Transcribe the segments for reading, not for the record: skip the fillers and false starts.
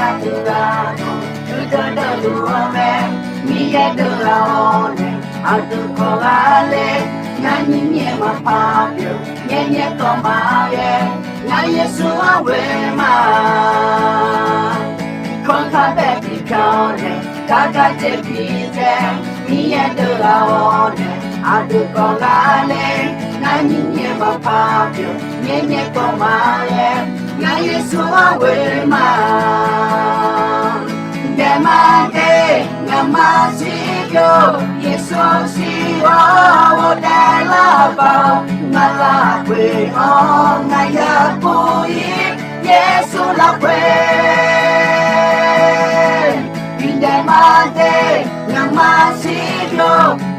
Adorado, Udadaluame, Miedorone, Adukorale, Nanye Mapapio, Nye Komaye, Naye Suawema, Konka Bepi Kone, Kaka Tepite, Miedorone, Adukorale, Nanye Mapapio, Nye Komaye, Naye Suawema. Demande, Namasio, Jesus, oh, Dalaba, Malape, oh, Nayapui, Yesu la Demande, Namasio,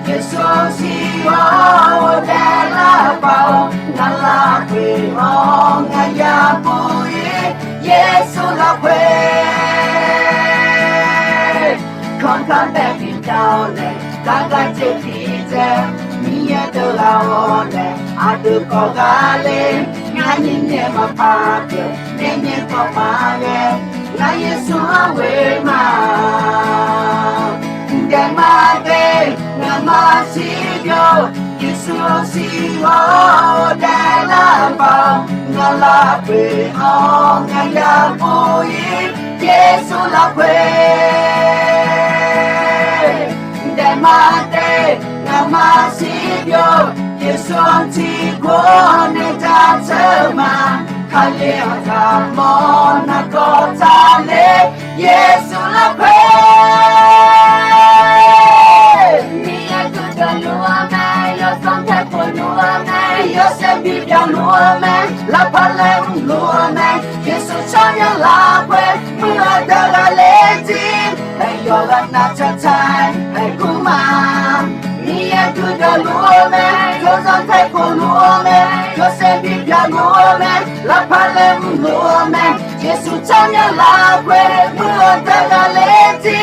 Jesus, oh, Dalaba, Malape, oh, Nayapui, Yesu la Con baby down, Gaga Tepite, Mia de la One, Adu Kogale, Nani Nema Papio, Nene Komare, Naye Suawema, Demade, Namasio, Yesusi, oh, Dalaba, Nalape, oh, Nayapui, Yesu la Demande, Namasio, Yesu Antigo, Nedatama, Kaleota, Mona Kotale, Yesu la Mia Kudaluame, Yosante Poluame, Yosebia Luame, La Palem Luame, Yesu Chanya Laque, Mula la Leti, Yoga Nachatai, Kuma, Mia Kudaluame, Yosante Poluame, Yosebia Luame, La Palem Luame, Yesu Chanya Laque, Mula la Leti,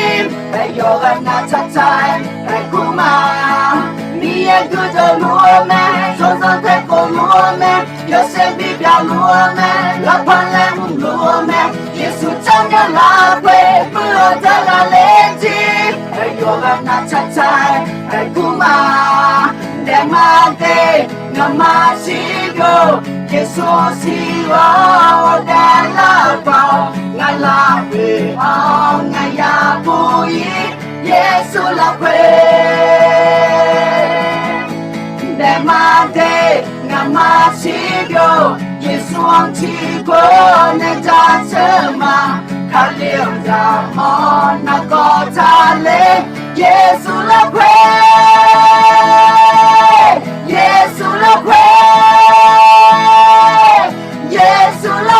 Yoga Nachatai, Kuma, Mia Kudaluame, Yosante Poluame, Yosebia Luame, La Palem Luame, Yesu Chanya Laque, Mula la Leti, Yoga Nachatai, Kuma, Demande, Namasio, Jesus, oh, Dalaba, Nalape, oh, Nayapui, Yesu la Demande, Namasio, Yesu Antigo, Nedatama, Kaleota, Mona Kotale, Yesu la Yesu la Yesu la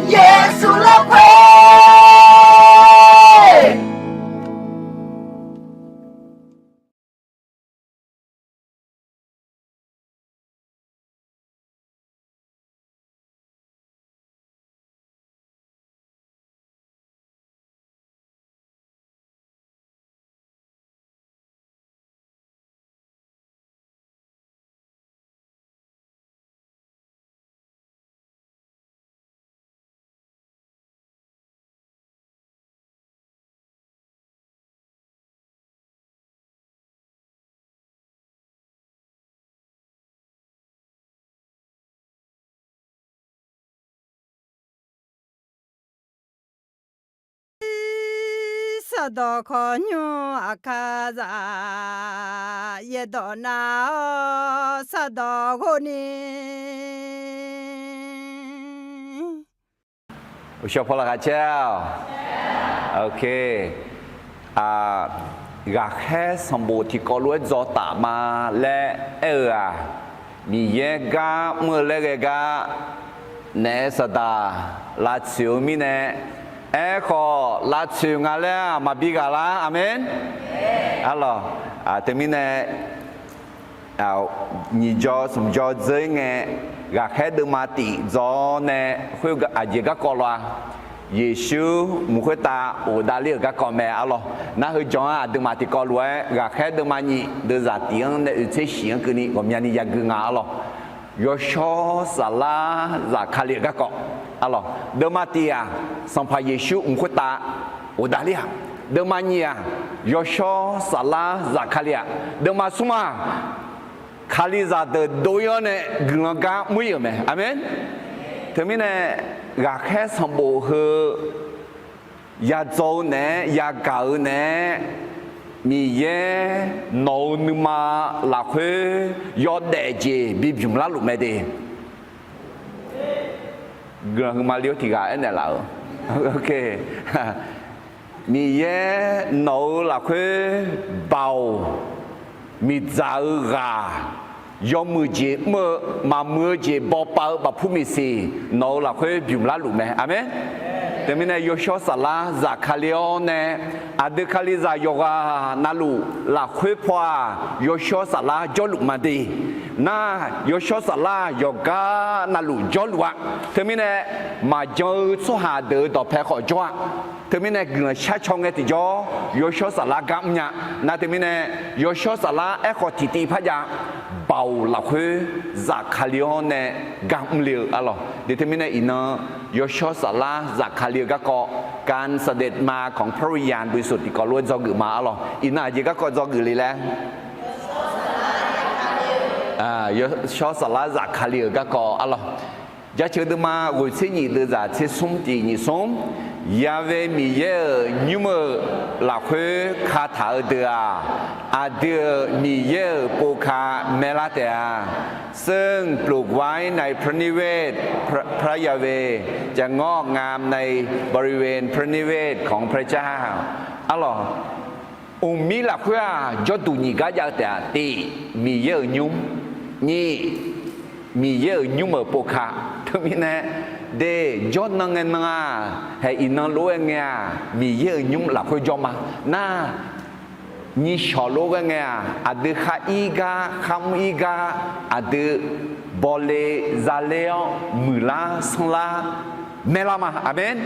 Yesu la Sado konyo akaza yedona sado goni. 小朋友大家，OK，gà khe sòng bồ thì có lối gió tả mà lẽ mi ye ga mưa lẽ ga nè sa da la chiu mi nè khó la chiu ngà lẽ mà bi gà la amen alo từ mi nè nhị cho sòng cho dưới nghe gà khe đưa mà tị gió nè khuya gì gà co loa Giêsu một khối ta ở Đà Lạt các con mẹ alo, na hơi chọn đừng mà thì con lúa gà khét đừng mà nhị đưa ra tiếng để chế xiên cái này còn nhà này gia gương alo, yo cho sala zakalia gako alors dematia sampai Yesus ungkota udalia demania yo cho sala zakalia demasuma khaliza de doyone ganga muyeme amen termine ga khe sambo he ya zo ne ya gao ne mi ye no numa la khe yo de je bi bim la lu me de gần mà liêu thì gà này là ok mi ye no la khe bao mi zao gà do mưa chế mưa mà mưa chế bao bao và phun mì xì nó là khuê bìm lá lụ mẹ amen thế mình này yo cho sala zakalio nè adekali za yoga nalu là khuê pha yo cho sala cho lụ mà đi na yo cho sala yoga nalu cho lụ thế mình này mà cho số hà đỡ đọc phải khỏi cho thế mình này người cha chong cái thì cho yo cho sala gam nhá na thế mình này yo cho sala ép khỏi tít tít phải ya bao là khuê zakalio nè gam liu alo để thế mình này ina yo cho sala zakalioก็ก็การเสด็จมาของพระวิญญาณบริสุทธิ์ที่ก็ล้วนจอกือมาหรออินาจีก็จอกือเลยแหละยชอสลาจากคาเลียก็ก็อะไรจะเชื่อมาวิธีนี้เดือดเชื่อสมจีนี่สมยาเวมีเยอะยูเมอหลักเพื่อคาถาเดืออาเดือมีเยอะปูคาเมลาเตอซึ่งปลูกไว้ในพระนิเวศพระยาเวจะงอกงามในบริเวณพระนิเวศของพระเจ้าอ๋อองค์มีหลักเพื่อยอดดูนี่ก็ยาวแต่ตีมีเยอะยุ่มนี่มีเยอะยุ่มเมื่อปูคาทั้งนี้นะเดยอดนั่งเงินงาให้อินนั่งรู้เงี้ยมีเยอะยุ่มหลักเพื่อยอมมาน่านี่ชอโลกันไงอาเดข้าอีกาคำอีกาอาเดบอลเลซาเลอมือลาสลาเมลามาอาเมน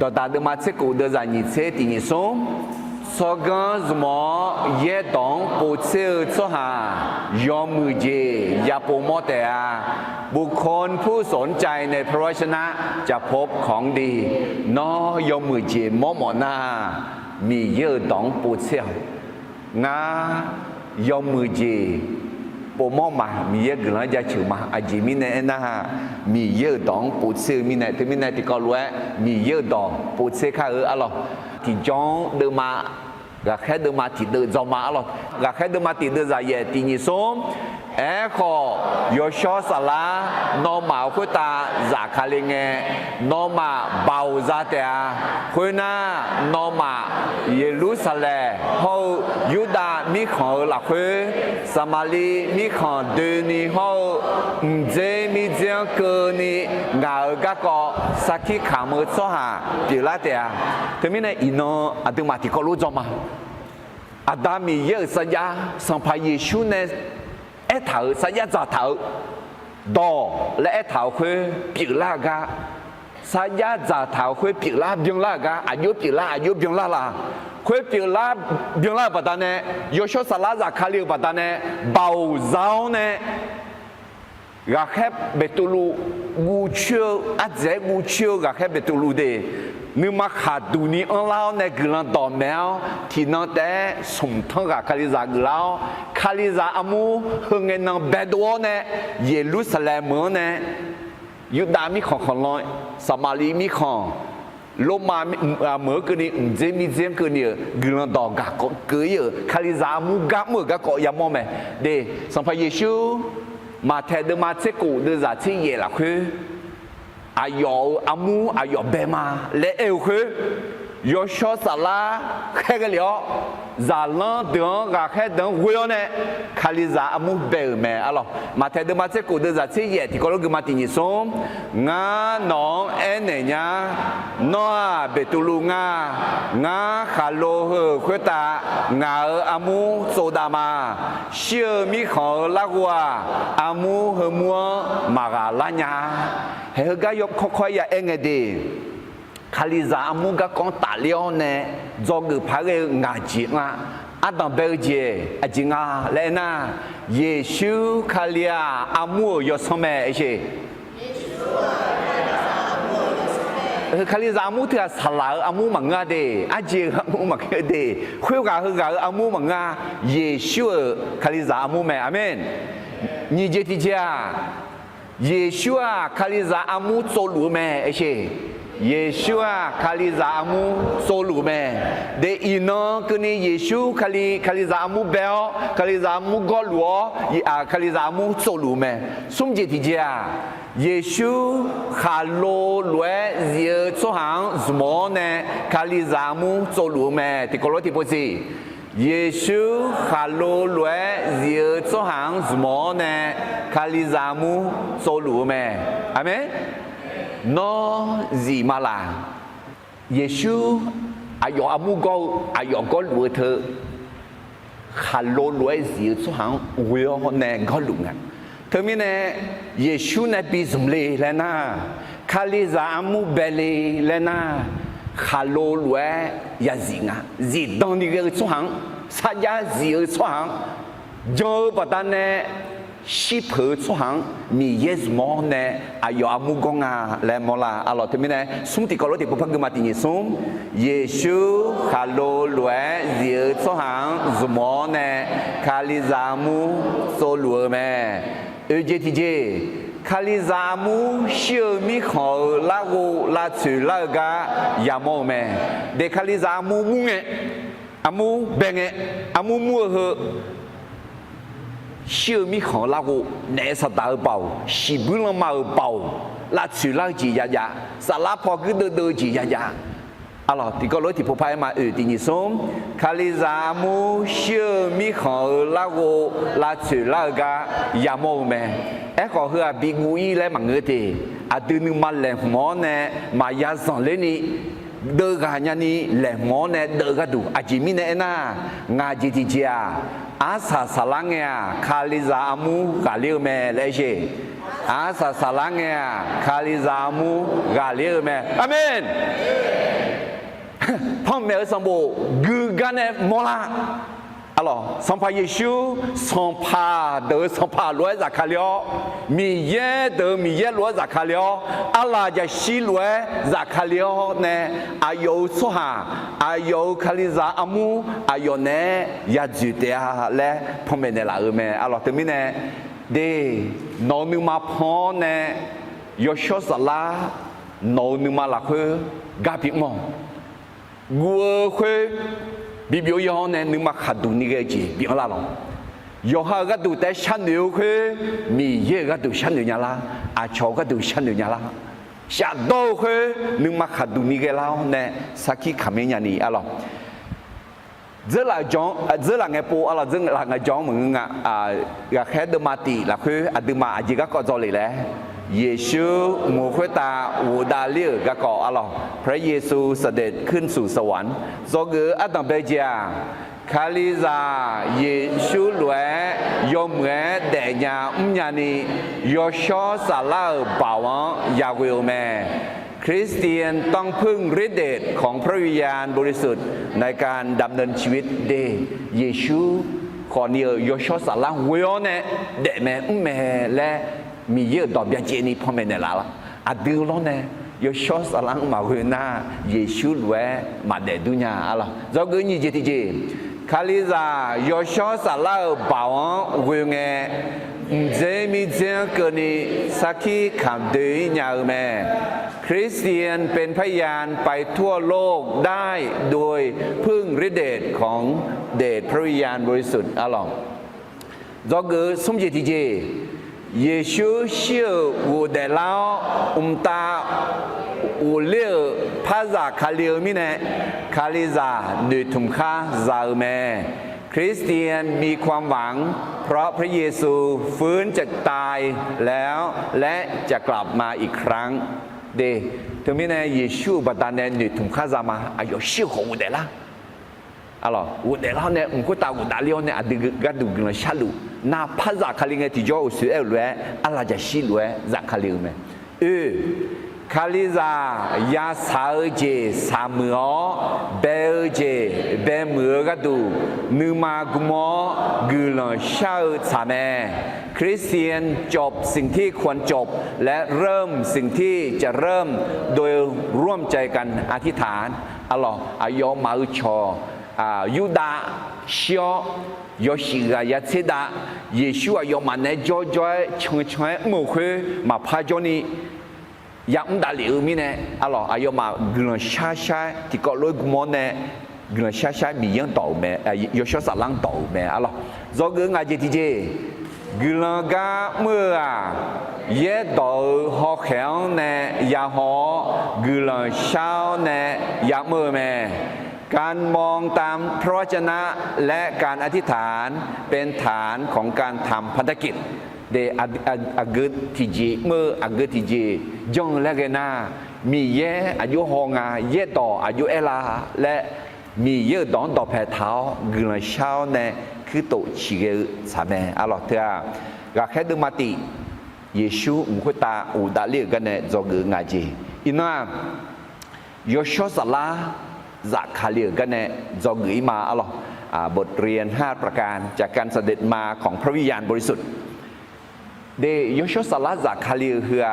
ดอดาเดมาเซกูเดจานิเซตินิสมสกันสมอเยดองปูเซอร์สหายอมมือเจยาปูมอเตอาบุคคลผู้สนใจในพระวจนะจะพบของดีนอยอมมือเจมอมอนามีเยอะดองปูเซงายอมมือเจปูมอมามีเยอะกลันจะชื่อมาอาจิมิเนนะฮะมีเยอะดองปูเซมิเนที่มิเนที่ก็รู้มีเยอะดองปูเซข้าอะไรที่จงเดินมาก็แค่เดินมาที่เดินจอมาอะไรก็แค่เดินมาที่เดินใจเย่ที่นิสมขอยชอสลานอมาคุตาจากคาลิเงนอมาบาวซาเตอาคุยนานอมาเยรูซาเล็มเฮายูดามีของหลักคุยสมาลีมีของเดนีเฮาเจมีเจียงเกนีงาก็ก็สักที่ขามือซ้อหาเดี๋ยวละเตอาถึงมีในอินโนอาตึงมาที่ก็รู้จอมาอาดามีเยอะสัญญาสัมภาเยซูเนเถาสัญญาจะเถาดอและเถาคุยปีลากาสัญญาจะเถาคุยปีลาบิงลากาอายุปีลาอายุบิงลาละคุยปีลาบิงลาปัตตาเนยโชสลาจากคาลิปัตตาเนบ่าวเจ้าเนกะแค่เบตุลูงูเชื่ออาเจงูเชื่อกะแค่เบตุลูเดนึกมาขาดดูนี้อันเล่าในกลั่นต่อแมวที่นั่งแต่สมทั้งกับคาลิซากล่าวคาลิซาอามูเฮงเงินนางเบดวเนี่ยเยรูซาเล็มเนี่ยยูดามีของน้อยสมาลีมีของโลมาเมื่อคืนนี้เจมีเจมคืนนี้กลั่นต่อกะก็เกยคาลิซาอามูกะมือกะก็ยามอมเดสัมภาเยซูมาแทนเดมาเซกูเดจะที่เยล่ะคืออายออามูอายอเบมาเลเอวคือยอชอสลาแค่กันเหลียวจาลังเดืองกับแค่เดืองหัวเนี่ยคาลิซาอามูเบลแม่อะไรมาแทนเดมาเซกูเดจะที่เยที่ก็รู้กันมาที่นี่ส่งงาน้องเอ็นเนี่ยน้าเบตุลูงางาคาโลเฮคุตางาอามูโซดามาเชื่อมีของลักว่าอามูเฮมัวมากาลาญาเฮก็ยกค่อยๆอย่าเองดีคาลิซาอามูก็กองตาเลี้ยวเนี่ยจอกือพาเรงาจีงะ阿当贝姐阿金啊来那耶稣卡利亚阿姆有什么一些？卡利亚阿姆特萨拉阿姆蒙啊的，阿姐阿姆蒙的，会个阿姆蒙啊，耶稣卡利亚阿姆咩？阿门。你这提家，耶稣啊卡利亚阿姆做路咩？一些。耶稣啊，卡利扎阿姆做路咩？的伊呢，跟你耶稣卡利扎阿姆表，卡利扎阿姆搞路啊，卡利扎阿姆做路咩？什么节体节啊？耶稣哈罗来热做行什么呢？卡利扎阿姆做路咩？第个罗第不是？耶稣哈罗来热做行什么呢？卡利扎阿姆做路咩？阿门。nó gì mà là Giêsu ayo amu go ayo go lúa thơ khalo lúa gì số hàng uyo nè go lúa nè thơ mi nè Giêsu nè bị dùng lê lên na khali za amu beli lên na khalo lúa ya gì ngà gì đông đi cái số hàng sa ya gì số hàng giờ bắt đầu nè ship số hàng mi yes mo nè ayo amu gonga le mola alo thế mi nè sum ti có lối thì bố phật mà ti sum Giêsu khalo lue dieu số hàng zumo nè khalizamu so lue mẹ ejtije khalizamu siêu mi khó la go la chữ la ga yamo mẹ de khalizamu mu nge amu benge amu mua hơ siêu mi khó la go nè sa ta bảo si bưng la ma bảo la chữ la chỉ ya ya sa la phò cứ đơ chỉ ya ya alors thì có lối thì phổ mà thì nhị số khalizamu siêu mi khó la go la chữ la ga yamo mẹ ấy có hứa bị ngụy lấy bằng người thì từ nương mà lẻ mỏ nè mà ya sang lên đi đỡ gà nhà ni lẻ mỏ nè đỡ gà đủ chỉ mi nè na ngà chỉ thì chia asa salangnya khalizamu galir me leje asa salangnya khalizamu galir me amen phong mẹ sang bộ gư gane mola alors sang pa Giêsu sang pa de sang pa loi Zachario mi ye de mi ye loi Zachario Allah ja shi loi Zachario ne ayo soha ayo khalizamu ayo ne ya jutea le phong mẹ ne la me alors termine de no nu ma phon ne Yoshua sala no nu ma la khơ ga pi mo ngua khơ bị biểu yo nè nếu mà khát đủ như cái gì biểu là lòng yo ha cái đủ tại san nhiều khơi mì ye cái đủ san nhiều nhà la cho cái đủ san nhiều nhà la xa đô khơi nếu mà khát đủ như cái lao nè saki khamé nhà ni alo rất là nghe po alo rất là nghe John mừng cái khé đơ ma tì là khơi đơ ma gì các con cho lì lẽ Giêsuมูขตาอูดาเลียกะกออะลอพระเยซูเสด็จขึ้นสู่สวรรค์โซเกออะตังเปเจียคาลิซาเยซูหลวยยอมเหมือแดญาญานียอชอซาลาบ่าวยาเวลแมคริสเตียนต้องพึ่งฤทธิ์เดชของพระวิญญาณบริสุทธิ์ในการดำเนินชีวิตเดเยซูขอเนียยอชอซาลาเวลเนเดแมแมและมีเยอะดอกเบี้ยเจนี่พ่อแม่เนี่ยละดูแล้วเนี่ยยอชอสลังมาเวน่าเยซูรวยมาเดดุญาอะไรเราเกิดยี่เจติเจคาลิซายอชอสลังบ่าวเวงเจมีเจเกินี่สักขีคำเดียร์แม่คริสเตียนเป็นพยานไปทั่วโลกได้โดยพึ่งฤทธิ์เดชของเดชพระวิญญาณบริสุทธิ์อะไรเราเกิดสมเจติเจ耶稣是我的老ตา我เลี้ยภาษาคาเลียมิเนคาลิซาหนึ่งทุ่มค่าซาเมคริสเตียนมีความหวังเพราะพระเยซูฟื้นจากตายแล้วและจะกลับมาอีกครั้งเดถึงมิเนเยซูบัดนั้นหนึ่งทุ่มค่าซามาอายุสิบหกเดล่ะalors我哋啦呢唔過大我大了呢啊啲個都個下路那怕咋卡哩個地腳有時候咧啊啦就死咧咋卡哩咩คาลิซายาสาเจสามือเบลเจเบมือก็ดูนึมากุมอกุลชาสาแมคริสเตียนจบสิ่งที่ควรจบและเริ่มสิ่งที่จะเริ่มโดยร่วมใจกันอธิษฐานอัลลอฮ์อายอมาอุชอยูดาเชียชิกายาเซดาเยชูอายอมาเนจอยจอยชงชงมือคุยมาพาจอนียามดาลิอุมิเนอัลลอฮ์อายอมากลันชาชาที่ก็ลอยกุมอนเนกลันชาชามียังต่อเมยชสลังต่อเมอัลลอฮ์จอกงาเจติเจกลันกาเมื่อเยต่อหอกแขงเนยาหอกลันชาเนยาเมื่อเมการมองตามพระวจนะและการอธิษฐานเป็นฐานของการทำพันธกิจเดอากดทีจีเมื่ออากดทีจีจงและกันนามีเยอายุหงาเยต่ออายุเอลาและมีเยดอนต่อแผ่เท้าเงินเช้าเนี่ยคือโตชิเกสามเณรอัลลอฮ์เถอะก็แค่ดูมาติเยซูมุขตาอุดาลีกันเนี่ยจงงาจีอิน่ายโชสลาจากคาลีกันเนี่ยจงมาอัลลอฮ์บทเรียน5ประการจากการเสด็จมาของพระวิญญาณบริสุทธิ์เดยโชสลาจากคาลีเฮือ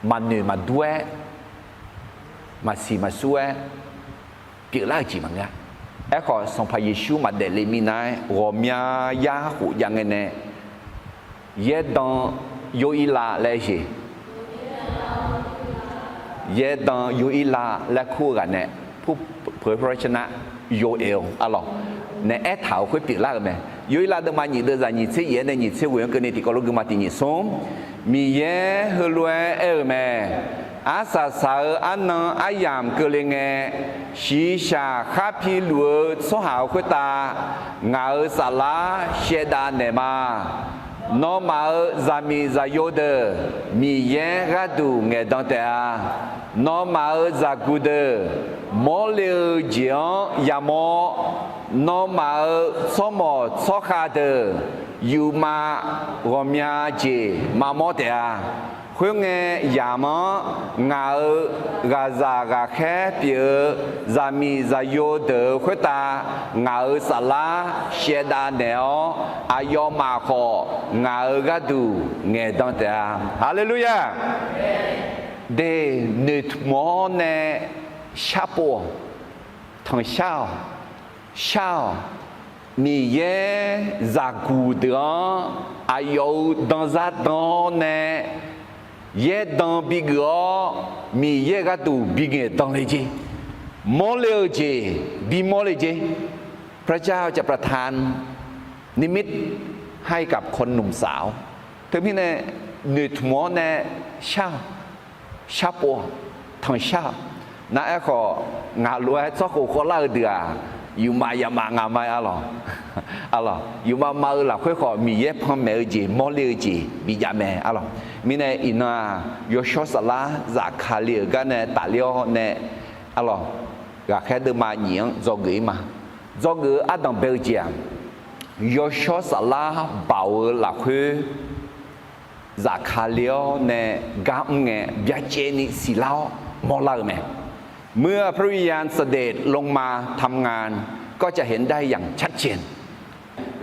มันเนื้อมาด้วยมาซีมาซัวเกี่ยวกับจีมังกะเอขอส่งพระเยซูมาเดลิมินายรอมียาหูยังไงเนี่ยเยดอนโยอิลาเลจีเยดอนโยอิลาและคู่กันเนี่ยผู้เผยพระวจนะโยเอลอัลลอฮ์ในแอดเท้าคุยปีกล่างไหมโยอิลาเดินมาหนีเดินจากหนีเสียในหนีเสียเวียนกันในที่ก็รู้กันมาที่หนีส้มมีเยฮลวยเอลแม่อาซาซาอันนั้นอายามเกลิงเงชีชาคาพิลัวสหาวคุตางาสาลาเชดาเนมาโนมาซามิซาโยเดมีเยกาดูเงดอนเตอาโนมาซากูเดโมเลจิยามโนมาสมอสคาเดยูมารอมีเจมาโมเตอาเพื่อไงยามงากาซากาแค่เปียซามิซาโยเดอคุตางาสาลาเชดาเนออายอมาของากาดูเงดอนเตอาฮาเลลูยาเดนึทมอเนชาโปทั้งชาวมีเยจากูเดออายอดันซาดอนเนเยดอนบิกอมีเยกาตูบิเกดอนเลเจมอเลเจบิมอเลเจพระเจ้าจะประทานนิมิตให้กับคนหนุ่มสาวถึงพี่เนี่ยนึกมอเนี่ยชาปัวทั้งชาน่าเอของาลัวซอกโคลาเดืออยู่มายามางาไม่อะหรออยู่มาหลักค่อยขอมีเย็บพเมอจีมอเลจีบิยาเมอะหรอมีในอินาโยชสลาจากคาเลียกันเนี่ยตาเลียวเนี่ยอะหรอก็แค่เดินมาเหนียงจอกมาจอกอาดัมเบลเจียโยชสลาบ่าวหลักค่อยจากคาเลียวเนี่ยกำเงยบิเจนิสิลาวมอลาเมเมื่อพระวิญญาณเสด็จลงมาทำงานก็จะเห็นได้อย่างชัดเจน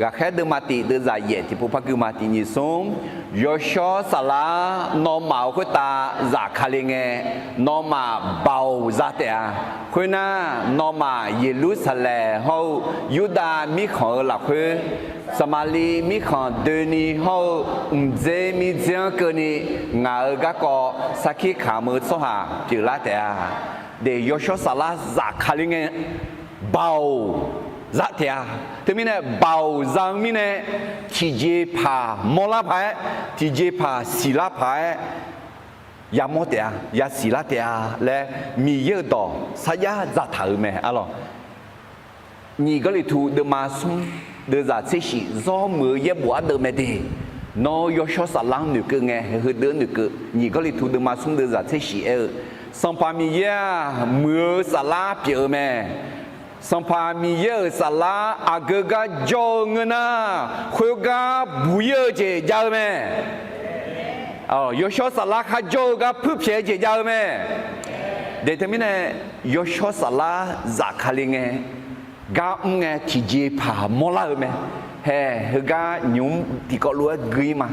ก็แค่เดินมาตีเดินใจเย็นที่ผู้พักคือมาตีนิสมโยชสลานอมาคุตาจากคาเลเงนอมาเบาซาเตอาคุยน่านอมาเยรูซาเล็มเฮายูดามิขอหลักคือสมาลีมิขอเดนีเฮาเจมิเจียงเกนีงาก็ก็สักขีขามือสหาจิลาเตอาเดโยชสลาจากคาเลเงเบาzac thia thế mình này bảo rằng mình này chỉ dễ pa mola phải chỉ dễ pa sila phải ya mo tia ya sila tia lẽ mi yêu đó saya za thở mẹ alo nhị cái thu được mà sung được ra sẽ chỉ do mưa ye bùa được mẹ đi nó yo cho sa lang nữ cơ nghe hơi đỡ nữ cơ nhị cái thu được mà sung được ra sẽ chỉ xong pa mi ye mưa sa la bia mẹสัมภามีเยอะสลาอากกาจงนะคุยกาบุยเจเจ้าแม่有小沙拉卡做个普遍节叫咩？แต่ทำไมเนี่ยยศสลาจากคลิงเงกาอุ้งเงที่เจ็บผามอลาไหมเฮ้เฮกาหนุ่มที่ก็รู้กรีมา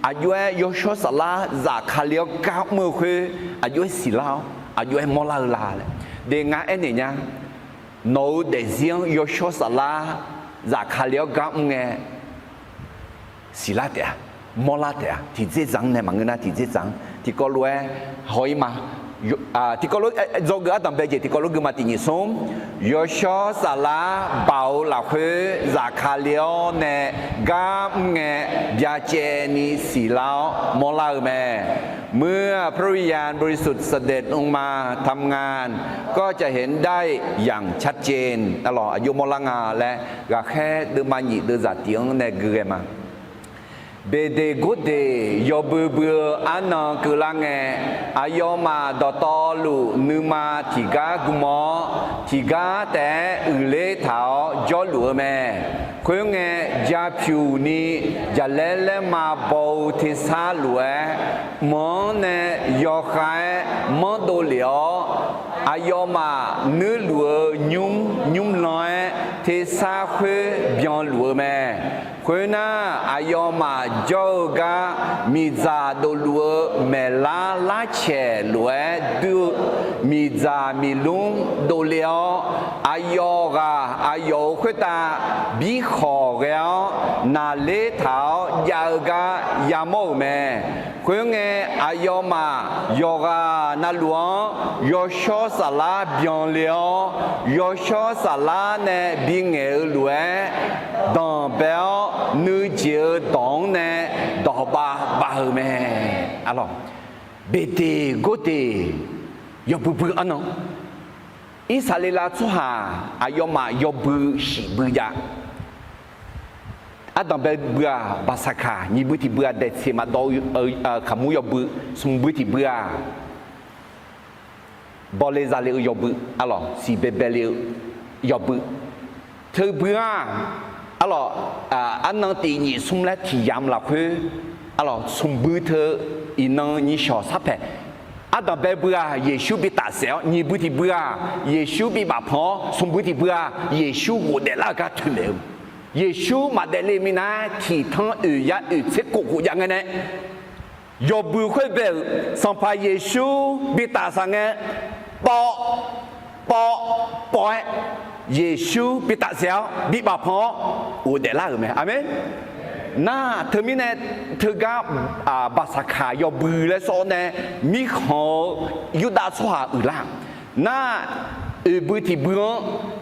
อายุยศสลาจากคลิงกาเมื่อคืนอายุสิลาวอายุมอลาลาเลยเดี๋ยวงานเนี่ยโน้ตเดียงยศสลาจากคลิงกาอุ้งเงสิลาเดียมอลาเดียที่เจ็บจังเนี่ยมันก็น่าที่เจ็บจังที่ก็รู้หอยมาที่ก็รู้โจกอันดับเบจิที่ก็รู้กุมาตินิสมยศสลาเบาหลักคือจากคาเลียวเนกามเงยาเจนิสีลาวมอลาแม่เมื่อพระวิญญาณบริสุทธิ์เสด็จลงมาทำงานก็จะเห็นได้อย่างชัดเจนตลอดอายุมอลางาและก็แค่เดือมันหยิเดือจัดเตียงในเกลือมาเบเดกุเดยอบือเบืออันนองกุลังเงอายอมาดอตอลูนึมาทิกากุมอทิกาแต่อุเลถาวจอลัวแม่คุยเงจาผิวนี้จะเล่เล่มาโบทิสาลัวมองเนยอขายมองโดเหลียวอายอมาเนื้อลัวยุ่มลอยทิสาคุยเบียนลัวแม่คุยน่าอายอมาโจกามีจาโดลัวเมลาลาเชลัวดูมีจามีลุงโดเลียวอายอกาอายอคุตาบีขอแล้วนาเลถาวยากายาโมแม่คุยเงอายอมาโยกานาหลวงโยชอสลาเบียนเลียวโยชอสลาเนบิงเอลัวดองเบลนึกเจอดองเนดอกบาแม่อะไรเบเตโกเตยบุบอันนั้นอิสราเอลชั่วหาอายมายบุสิบุยาอันนั้นเป็นเบื่อบาสักานี่บุตรเบื่อเด็ดเสียมาดูขมุยบุสมบุตรเบื่อบอลเลซาเลยบุอะไรสิเบเบเลยบุเธอเบื่ออะไรอันนั้นตีนี่สมแล้วที่ยามละคืออะไรสมบุตรอินนั้นนี่ชอบสับเพอันนั้นเป็นเบื่อเยซูบิตาเสียนี่บุตรเบื่อเยซูบิบาพอสมบุตรเบื่อเยซูโมเดลก็ถึงแล้วเยซูมาเดลิมินาที่ทั้งยาเสกกุยังไงเนี่ยยบุค่อยเบลสัมภาเยซูบิตาสังเกปอเยซูบิตาเสียบิบาพอโอเดล่าไหมอาเมนน่าเธอมีเนี่ยเธอก็บาสักขายบุและโซนเนี่ยมีของยุดาสวาอุล่าน่าบุตรเบื่อ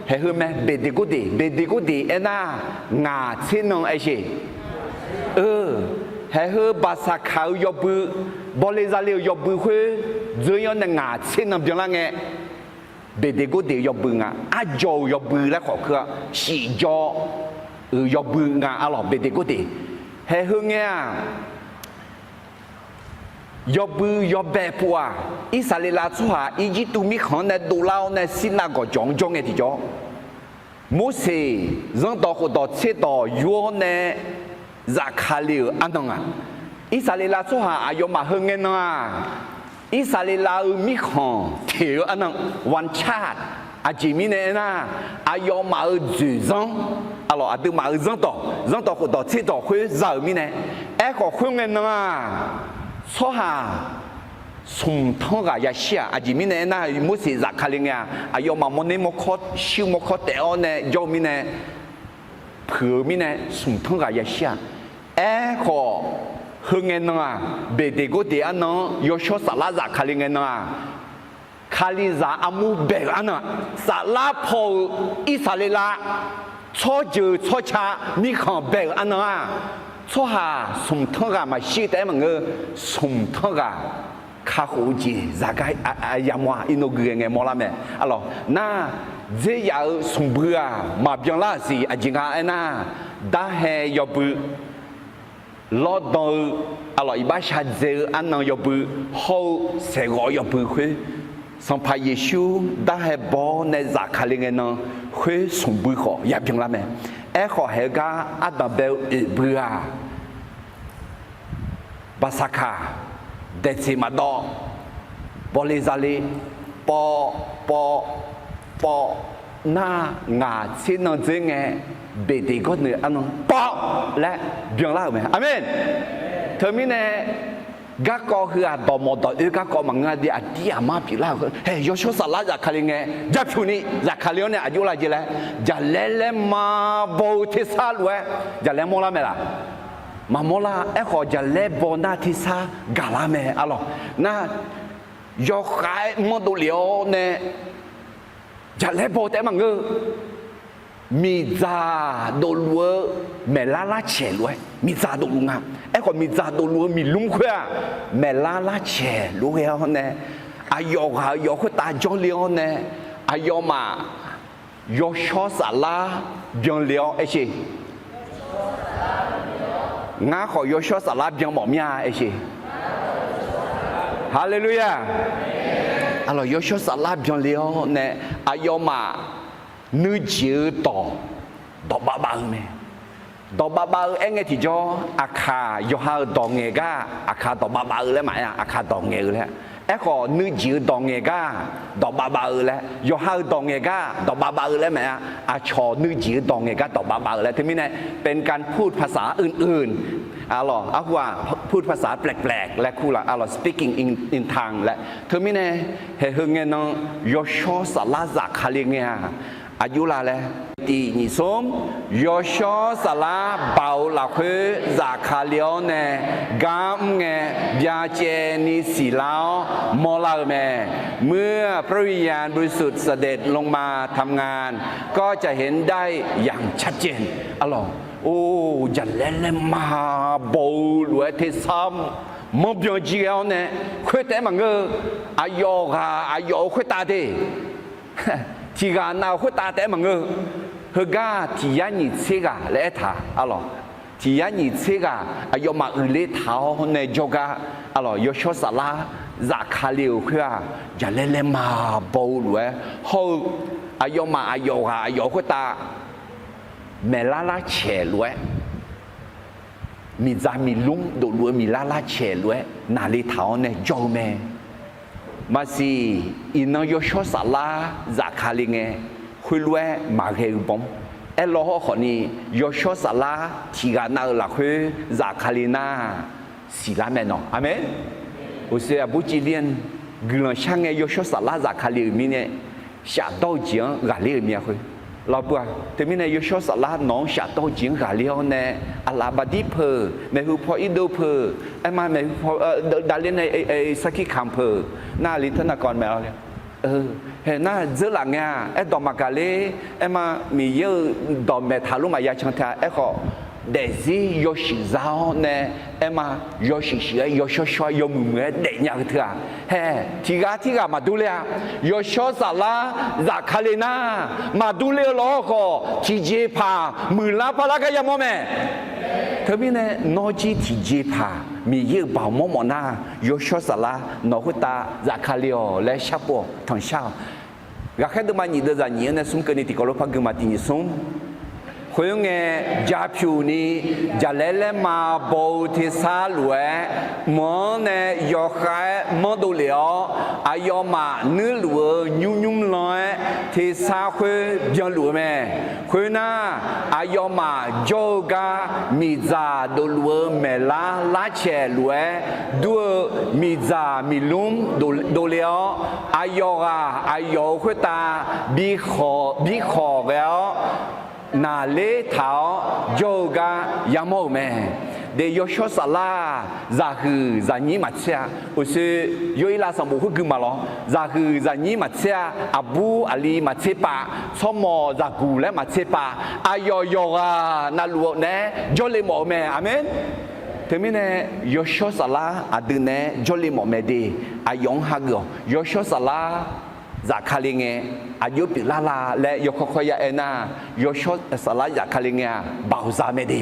เฮ้ยแม่เบดกุดีเอ็น่างาเช่นน้องไอเช่เฮ้ยบาสักขายบุบอลเลซาเลียบุคุยเจียนงาเช่นน้ำจังละเงี้ยเบดกุดีบุงอาโจบุแล้วขอคือสีโจบุงอะไรเบดกุดีเฮ้ยเงี้ยยบุยแบบปัวอิสราเอลชั่วอีจิตุมีของในดูเราในสินาก็จงเอติจ่อมุสลิมยังต่อคนต่อเชื่อต่อยูในจากคาลิลอันนั้นอิสราเอลชั่วอายุมาเฮงเงินอิสราเอลมีของเที่ยวอันนั้นวันชาติอาจิมิเนน่าอายุมาจุจังอะไรอาดูมายังต่อคนต่อเชื่อต่อคุยจะมีเนี่ยก็คุยเงินชั่วสมทั้งกายเสียอาจจะมีเนี่ยนะมุสิจากคาลิงอายุมาโมเนโมคอชิวโมคอแต่อันเนี่ยยอมีเนี่ยเผื่อมีเนี่ยสมทั้งกายเสียก็เฮงเงินเบเดโกเดียนยอชสลาจากคาลิงคาลิซาอามูเบกอันสลาพออิสราเอลชั่วเจอชั่วชามีของเบกอันชั่วหาสมทั้งกามาชีแต่มันสมทั้งกาข้าหูจีจากไอ้ยามว่าอินโนเกงไงมอลาแม่อะไรน่าเจียสมบูรณ์มาเบียงลาสีอาจิงาไอ้น่าได้เฮยบุลอดอะไรอีบ้าชาเจอันนั้นยบุเขาเสกยบุคุยสัมภาเยซูได้เฮบอในจากคาลิงนั้นคุยสมบูรณ์ขอยาเบียงลาแม่ขอเฮกาอัดดับเบลเบื่อบาสักา เดซิมาดอบอลิซาลีปอหน้างาชินนเจงเบดีก็เนื้ออันนั้นปอและเบียงเล่าไหมอาเมนเธอมีเนี่ยก็ก็คือดอมอดอก็ก็มังงาดีอาดีอามาพิลาเฮ้ยยศสลาจากคาลิงจับชูนี่จากคาลิโอเนี่ยอายุละจีแล้วจะเล่นมาโบทิซาลเวจะเล่นมอลาเมล่ะมาโมลาขอจะเล่นบอนาทิซากาลาเมอะหรอน่ายกขายมอดูเลียวเนี่ยจะเล่นบอแต่มังเงมีซาโดลัวเมลาลาเชลวยมีซาโดลุงอ่ะก็มีซาโดลัวมีลุงขวาเมลาลาเชลวยเอาเนี่ยอายกตาจอเลียวเนี่ยอายมายกชอสาลาเบียงเลียวชิงาขอยกชอสาลาเบียงหมอมีอาชิฮาเลลูยาalors yo cho ça là bien léo ne ayoma nữ chữ đỏ ba ba nghe thì cho akha yo ha đỏ nghe ga akha đỏ ba ba lấy mày akha đỏ nghe lấy có nữ chữ đỏ nghe ga đỏ ba ba lấy yo ha đỏ nghe ga đỏ ba ba lấy mày cho nữ chữ đỏ nghe ga đỏ ba ba lấy thì mình này เป็นการพูดภาษาอื่นๆอะว่าพูดภาษาแปลกๆและคู่ละspeaking in tongue และเธอไม่แน่เฮงเงินน้องยอชอสลาจากคาลิงเนี่ยอายุละเลยตีนิสมยอชอสลาเบาละคือจากคาลิโอเนี่ยกามเงยาเจนิสิลาวมอลาเมเมื่อพระวิญญาณบริสุทธิ์เสด็จลงมาทำงานก็จะเห็นได้อย่างชัดเจนโอ้จะเล่นมาโบลวยที่ซ้ำมอบยอเจียวเนี่ยคุยแต่มังเงอายคุยตาดีที่กาหนาวคุยตาแต่มังเงเฮกาที่ยันนี่เสกาเละท่าที่ยันนี่เสกาอายมาอุเลท้าในจกายชสลาจากคาลิวคือจะเล่นมาโบลวยเขาอายมาอายคุยตาเมลาลาเชลวยมีจามีลุงโดลวยมีลาลาเชลวยนาลีเท้าเนี่ยจอมมาสิอินยชสลาจากคาลิงคุยลวยมาเฮลบอมล้อคนนี้ยชสลาที่กันนาละคือจากคาลินาสิลาเมนอเมนอุเสียบุจิเลียนกลัวช่างยชสลาจากคาลิมีเนี่ยชาโตจียงกาลิมีคุยเราปะแต่มีในยชสลาน้องชาโตจิงกาเลียวเนี่ยอาลาบดีเพอเมหุพออิโดเพอมาเมหุพอดาเลนในสักขีคัมเพอหน้าลิทนากรแมวเนี่ยเห็นหน้าเจอหลังเงี้ยดอมากาเลมามีเยอะดอมเมทาลุมายาชังทาก็เดซี่ยชิซาวเนี่ยมายชิเชียยชชยมุเมเดญาเถอะเฮ้ที่กามาดูเลยยชสลาจากคาเลนามาดูเลยล้อก็ที่เจพามือลาพลากายามอมเธอมีเนี่ยนอจีที่เจพามีเยอะบ่าวมอน่ายชสลานอหุตาจากคาเลโอและชาโปทั้งชาวก็แค่ดูมาหนีเดินหนีเนี่ยสุ่มกันนี่ที่เขาลูกพักมาที่นี่สุ่มคุยงจาผิวนี้จะเล่นมาโบที่ซาลวยมองเนี่ยยกขายมอดูเหลียวอายมาเนื้อหลวยุ่งลอยที่ซาคุยยังหลวแม่คุยน่าอายมาโจกามีจาดูหลวเมลาลาเชลวยด้วยมีจามีลุมดูเหลียวอายคุยตาบีขอแล้วนาเลเท้าโยกายามอเมเดยชสลาจะคือจะนี้มาเชียอุษยอยลาสมุขกุมาลอจะคือจะนี้มาเชียอบูอาลีมาเชปะสมอจะกูและมาเชปะอายโยกานาลัวเนจอเลมอเมอาเมนเทมิเนยชสลาอดึเนจอเลมอเมดีอายองฮักยชสลาจากคาลิงอายุปิลาลาและยกขยานาโยชสลาจากคาลิงบ่าวซาเมดี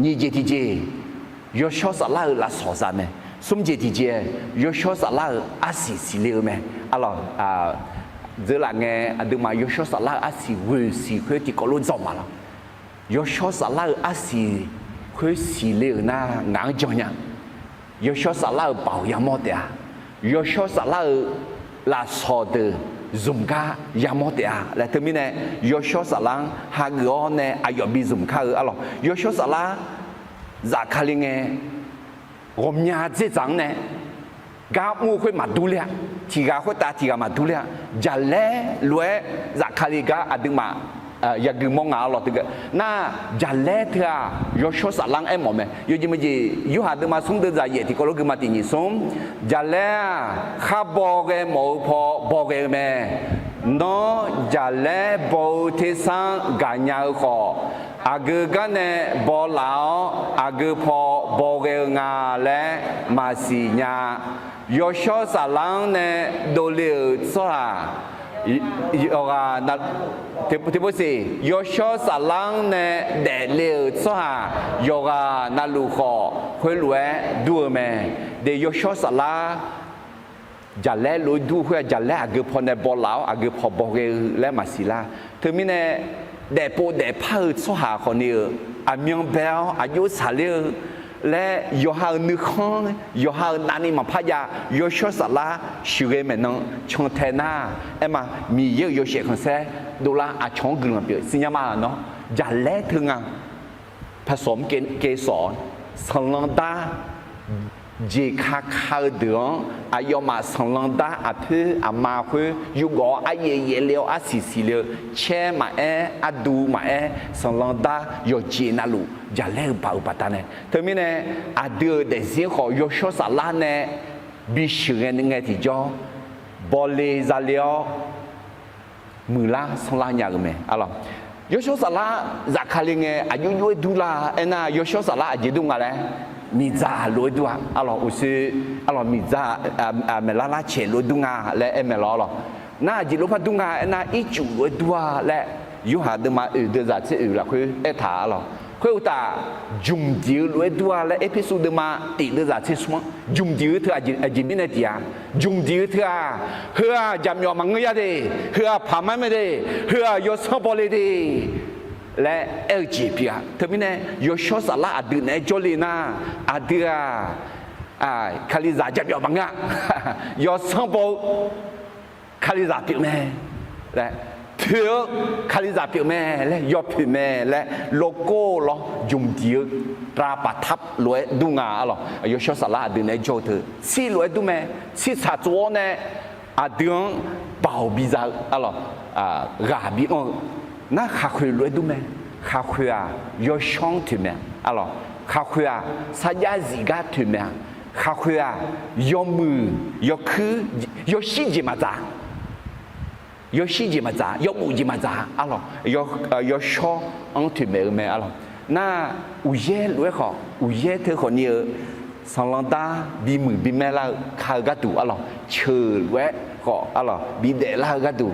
นี่เจติเจโยชสลาลาสอซาเมสมเจติเจโยชสลาอาศิสิเลเมเจอหลังอดูมาโยชสลาอาศิเวสิเพื่อที่กลุ่นจอมาแล้วโยชสลาอาศิเพื่อสิเลน่างางจอเนี่ย有小啥拉保养么的啊，有小啥拉拉说的。Zumka yamotea la termine yosho salang hagone ayobi zumka alors yosho sala zakalinge romnya zang ne ga mu khoi madulia tiga khoi ta tiga madulia jale lue zakaliga aduma yagumong alo tiga na jale thia yosho salang em mo me yojimaji yu haduma sungde za ye ti ko lo gma ti ni som jale kha boge mo pho boge me no jale bo te sang ganya kho agane bo lao agpo boge nga le masinya yosho salang ne dole soa yoga na tipu si yosho salang ne de le soa yoga na lu kho khoi lue du me de yosho sala jale lu du khoi jale ag pho ne bo lao ag pho bo ge le masila termine de po de pa soa kho ni a myong bel a yu sa leและยอหานึกข้องยอหานานี่มาพยายอชอสลาชิเรเมนงชงเทน่าเอ็มามีเยอะยอเชคอนเซ่ดูละอาชงกลุ่มเปียสิญญามาเนาะอย่าแลถึงอ่ะผสมเกสรสลังดาเจคาคาเดืองอายอมาสลังดาอาพืออามาพือยูกออาเยเลียวอาสีเลียวเชมาอาดูมาสลังดายอเจนาลูอย่าเล่นป่าวปัตตาเนี่ยเธอมีเนี่ยอาเดือเดเสียขอยอชอสาลาเนี่ยบิชเงินเงี้ยที่จอบอลเลซาเลียวมือละสลาญากันไหมอะไรยอชอสาลาจากคาลิงเงอายุยุยดูลาเอ็น่ายอชอสาลาอายุดุงอะไรมีจ่าลอยตัวอะไรอุศอะไรมีจ่าเมลาลาเชลอยดุงาและเมลอหรอน่าจิลุพัดดุงาเอ็น่าอีจูลอยตัวและยูหาเดมาเดือดจัดเสือละคือเอถาหรอခွေဥတာဂျုံဒီလွဲဒွာလဲအပီဆိုဒမာတီဒဇာချစ်ဆွန်ဂျုံဒီထအဂျီမီနတီယာဂျုံဒီထဟွာဂျမ်ယောမငရတဲ့ဟွာဖာမမဲတဲ့ဟွာယောစပေါ်လေတဲ့လဲအယ်ဂျီပီယာတမီနေယောရှောဆာလာအဒိနေဂျိုလီနာအဒီယာခလီဇာဂျမ်ယောမငယောစပေါ်ခလီဇာပြမဲလဲเพื่อคาลิซาเปียวแม่และยอดผิวแม่และโลโก้ล้อยุ่งเดียวตราประทับรวยดูงาหรอยอชสลาดึงในโจเธอซีรวยดูแม่ซีชาจัวเนี่ยดึงเป่าบิซาหรอกาบิน่าขาคุยรวยดูแม่ขาคุยยอช่องถึงแม่หรอขาคุยสัญญาสิกาถึงแม่ขาคุยยอมือยอคือยอชีจิมาจ้ายอชีจิมาจ้ายอมูจิมาจ้าอะไรยอชออังถือเมย์เมย์อะไรน่าอุเย่รวยขออุเย่เธอคนนี้สังลังตาบีมือบีแม่ละขากระดูอะไรเชื่อรวยขออะไรบีเดละกระดู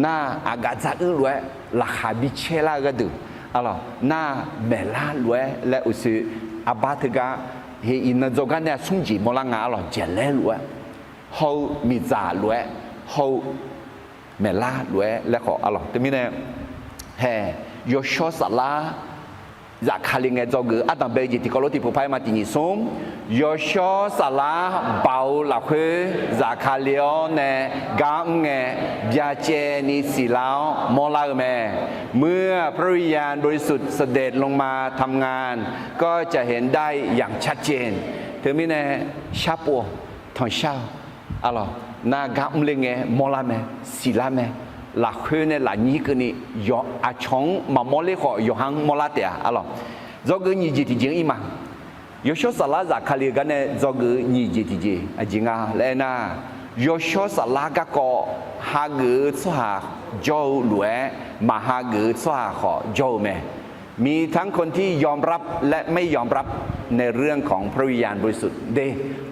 น่าอากาศจะรวยราคาบีเชละกระดูอะไรน่าเมล่ารวยและอุสืออาบาทกาเฮอินโจกันเนี่ยสุ่มจีมลังงาอะไรเจริญรวยเขามีจ่ารวยเขาเมล่ารวยและขออะไรแต่มีเนี่ยแห่ยอชอสลาจากคาลิงเงจกืออาตัมเบจิติโกโลติผู้พายมาตินิสมยอชอสลาเบาหลักคือจากคาเลียนกางเงยาเจนิสิลาวมอลาเมเมื่อพระวิญญาณบริสุทธิ์เสด็จลงมาทำงานก็จะเห็นได้อย่างชัดเจนเธอมีเนี่ยชาปัวทองเช่าอะไรนากำเลงเงมอลาเมสิลาเมหลักคือเนี่ยหลักนี้ก็นี่ยออาชงมาโมเลขอยหังโมลาเตียอะไรจอกือนี่จีที่จริงอีมายอชสลาจากคาลีกันเนี่ยจอกือนี่จีที่จริงจริงอ่ะแล้วนะยอชสลาก็ฮากือสหโจหลวยมาฮากือสหขอโจเมมีทั้งคนที่ยอมรับและไม่ยอมรับในเรื่องของพระวิญญาณบริสุทธิ์เด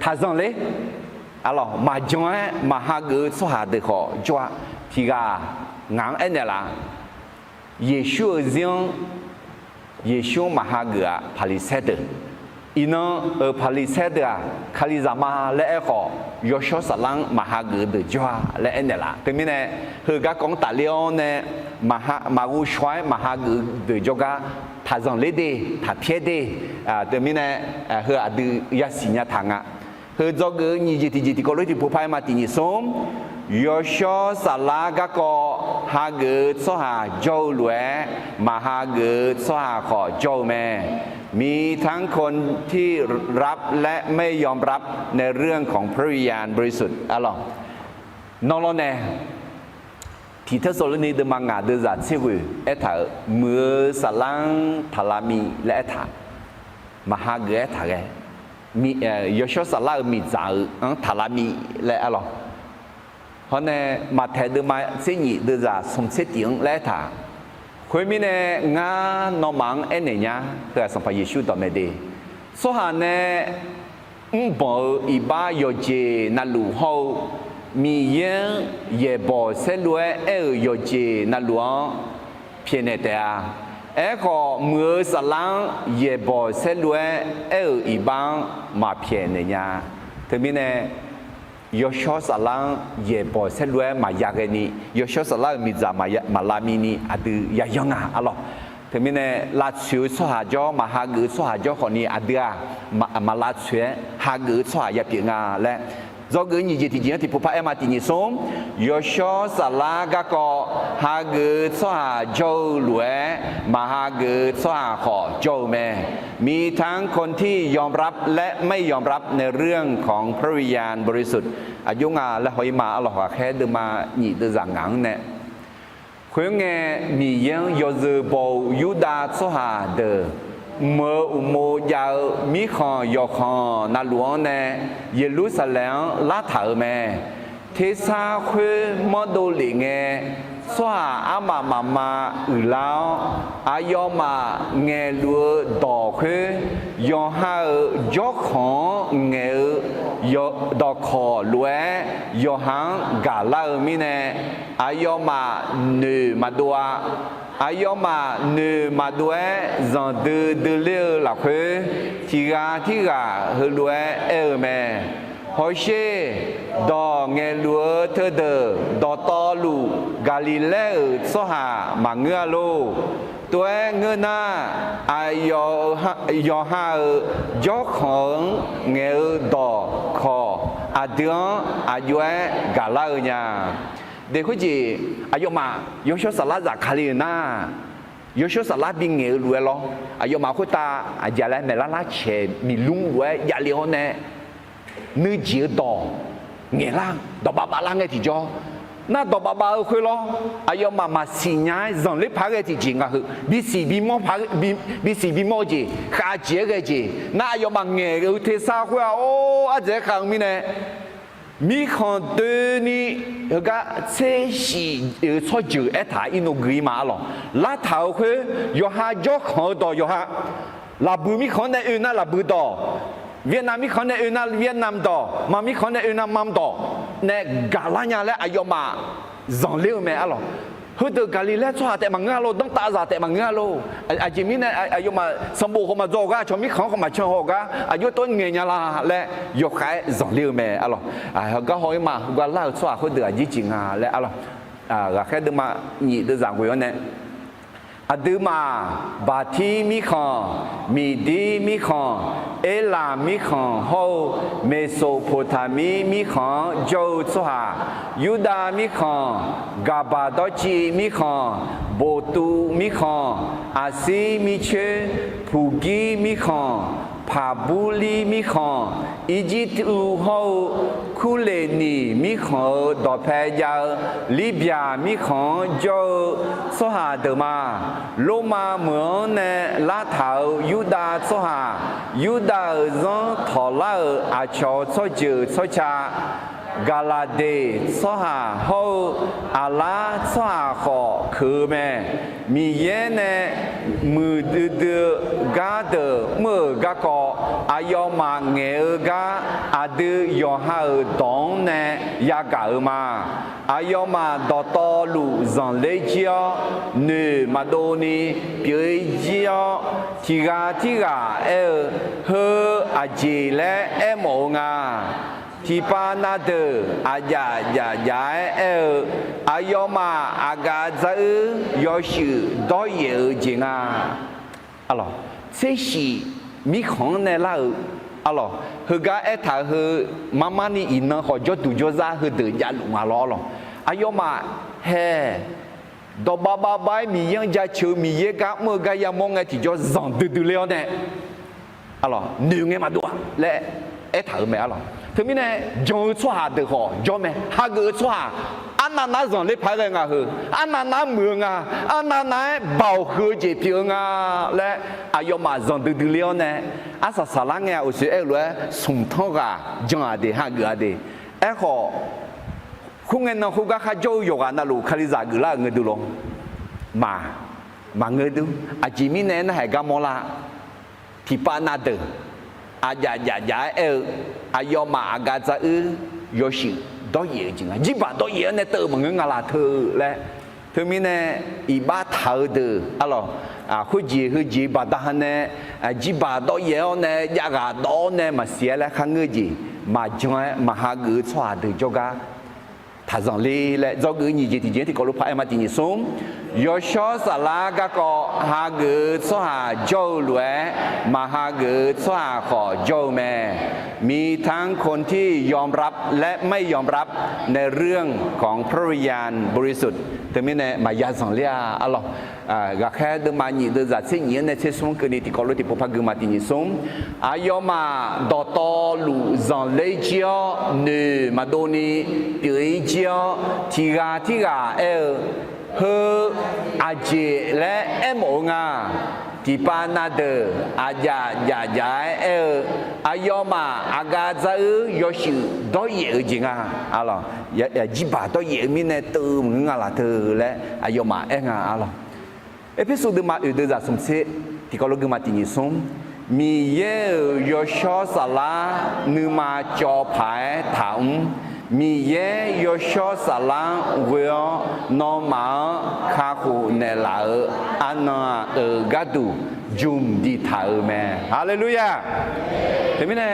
ท่าจังเลยอะไรมาจอยมาฮากือสหเดขอจวที่กางานเอ็นเนี่ยละเยซูเรื่องเยซูมาหาเกอพาลิเซเดอินพาลิเซเดคาลิซามาและขอยอชสลังมาหาเกอเดจวาและเอ็นเนี่ยละแต่มีเนี่ยคือกากงตาเลียวเนี่ยมาอูชวยมาหาเกอเดจกาท่าจังเลเดท่าเทียเดแต่มีเนี่ยคืออดียาสิญญาทางอ่ะ คือจอกนี่จีก็เลยที่ผู้พายมาที่นี่ส้มยอชอสลากะก็หาเกิดสหาเจ้าหลวยมาหาเกิดสหาขอเจ้าแม่มีทั้งคนที่รับและไม่ยอมรับในเรื่องของพระวิญญาณบริสุทธิ์อะล่ะนองแน่ที่เทศโลนีเดมังงาเดจัดเชวิเอถาเมื่อสลังทารามีและเอถามหาเกิดถาแกมียอชอสลามีจ่าทารามีและอะล่ะเพราะเนี่ยมาแทนเดมาเสียงเดจัดสมเสติงและถาคุยมีเนี่ยงานนมังเอ็นเนี่ยเพื่อสัมภาระชูต่อเมดีสหาเนี่ยบ่อีบ้ายอเจนัลลูเฮามีเยอะเย่บ่เสลวยยอเจนัลลูเพียงแต่ก็เมื่อสลังเย่บ่เสลวยอีบ้างมาเพียงเนี่ยถึงมีเนี่ยยอชอสลังเย่บ่เสลวยมายากนี่ยอชอสลังมีจามาลามินีอดียายังอะล่ะถึงมีเนี่ยลาชิวสหจอมาหากุสหจอคนนี้อดีมาลาชิวหากุสหยาเปียงาและจอกนี่จีที่ผู้พายมาที่นี่ส้มยอชอสลากะก็หากุสหจอหลวยมาหากุสหขอเจ้าแม่มีทั้งคนที่ยอมรับและไม่ยอมรับในเรื่องของพระวิญญาณบริสุทธิ์อายุงาและหอยมาอัลลอฮฺแค่เดิมาหนีเดินจากงังเนี่ยคุยงมียังยอซบยูดาสหาเดเมื่ออุโมยามีขอยอขอนาหลวงเนี่ยเยรูซาเล็มลาถาแม่เทสาคุยมอดูลิงสวาอามาอุลาวอายอมาเงลัวดอกคือยอหายอของเงยอดอกขอลวยยอหังกาลามีเนอายอมาเนมาดัวอายอมาเนมาดัวจันเดเลือหลักคือที่กาเฮลวยแม่ฮอเช่ดอเงลัวเธอเดดอตอลูกาลิเลสหามังเงโลตัวเงินน่าอายอหายอของเงดอคออาเดียนอายุกาลาเนียเด็กคนจีอายุมายอชสลาจากคาลิน่ายอชสลาบิงเงลัวล้ออายุมาคุตาอาจจะแล้วเมล่าลาเชมีลุงลัวยาเลียวเนี่ยนึกจีดอเงล่างดอบาบาล่างไงที่จอน่าดอบาบาคุยล้ออายุมาสิญญาจังเลยพากันที่จริงก็คือบีสีบีมอพาบีสีบีมอจีขาเจียกันจีน่าอายุมาเงก็เทสาคุยโอ้อาจจะขังมีเนี่ยมีคนเดินนี่ก็เสียสีชอบจืดไอ้ถ่ายอินโนกรีมาหรอลาเท้าคือยอฮาจอกเขาต่อยอฮาลาบูมีคนในอื่นน่ะลาบูต่อเวียดนามมีคนในอื่นน่ะเวียดนามต่อมามีคนในอื่นน่ะมัมต่อในกาลาญาและอายุมาจังเลี้ยวแม่อะหรอเฮ้ยเด็กกาลิเลชัวแต่มังงาโลต้องตาซาแต่มังงาโลอาจิมิเนี่ยอายุมาสมบูรณ์เขามาโจก้าชมิเขามาเชิงหก้าอายุต้นเงียละและยกขายจังเลี้ยวแม่อะหรอก็หอยมาก็เล่าชัวเขาเดือดจริงอ่ะและอะหรอก็แค่เดินมาหนีเดินจากหัวเนี่ยอดีมาบาทีมีขอมีดีมีขอเอลามีขอโฮเมโสโปเตมีมีขอโจสุฮายูดามีขอกาบาดอจีมีขอโบตูมีขออาซีมีเชพูกีมีขอพาบูลีมีขออียิปต์โฮคูเลนีมีขอดอเพยาลิเบียมีขอโจสุฮาเดมาโลมาเหมือนในลาเทายูดาสุฮายูดาจงทอลาอาชอโซจือโซชากาลาเดสหาโฮอาลาสหาขอคือแม่มีเยเนมือดืกาเดมือกะกออายอมาเงกาอาดืยอหาดองเนยากามาอายอมาดอตอลูจังเลจิอเนมาโดนีเปียจิอทิกาเฮอาเจเลโมงาที่ปานาเดอาญาอายอมาอากาซยอชิดอยเอจิงาอะไรเสียมีของในเรา alors hega eta he mama ni ina ho jo tu jo za he de ya lu ma lo ayo ma he do ba ba bai mi yang ja chu mi ye ga mo ga ya mo ngai thì jo zong de le ne alors nu ngai ma do le eta me alors thứ mi ne jo chua de ho jo me ha ge chua anana zong le phai nga hu anana mương anana bao hu je piu nga le ayo ma zong de le ne asa sala nga o se e lo sum tho ga jong a de ha ge a de e ho khu ngân nó khu ga jo yo ga na lu khali za gu la nge du lo mà nge du a ji mi ne na ha ga mo la ti pa na de a ya e ayo ma aga za yo shi do ye jing a ji ba do ye ne te mo nga la thơ le thứ mi ne i ba thơ de alo khu ji ba da ne ji ba do ye ne ya ga do ne ma sia la khang nge ji mà joy mà ha gu chwa de jo ga thà rằng lệ do gửi nhiều gì thì có lúc phải mà tìm xuống do số xã la các có hà gửi số hà châu lúa mà hà gửi số hà khó châu mẹมีทั้งคนที่ยอมรับและไม่ยอมรับในเรื่องของพระวิญญาณบริสุทธิ์แต่ไม่ในมายาสังเลียอะหรอก็แค่เดิมมาหนีเดินจากสิ่งนี้ในเชื่อมกันที่ก็รู้ที่พวกพักกันมาที่นี่ส่งอายอมาดอตอลูจังเลยเจียวเนื้อมาโดนีปีเจียวที่กาเฮอาเจและเอโมงาที่ปานาเดอาญาอายอมาอากาซาโยชิดอยเอจิงาอะล่ะจิบาดอยเอมิเนตูมงาลาเธอและอายอมาเองาอะล่ะเอพิโซดมาอุดะสมเสที่ก็ลงมาที่นี่สมมีเยโยชอสลานึมาจอภายถามมีเยโยชอสลาเวนอมาคาคูเนลาอันนากาดูจุมดีทาแม่ฮาเลลูยาแต่ไม่แน่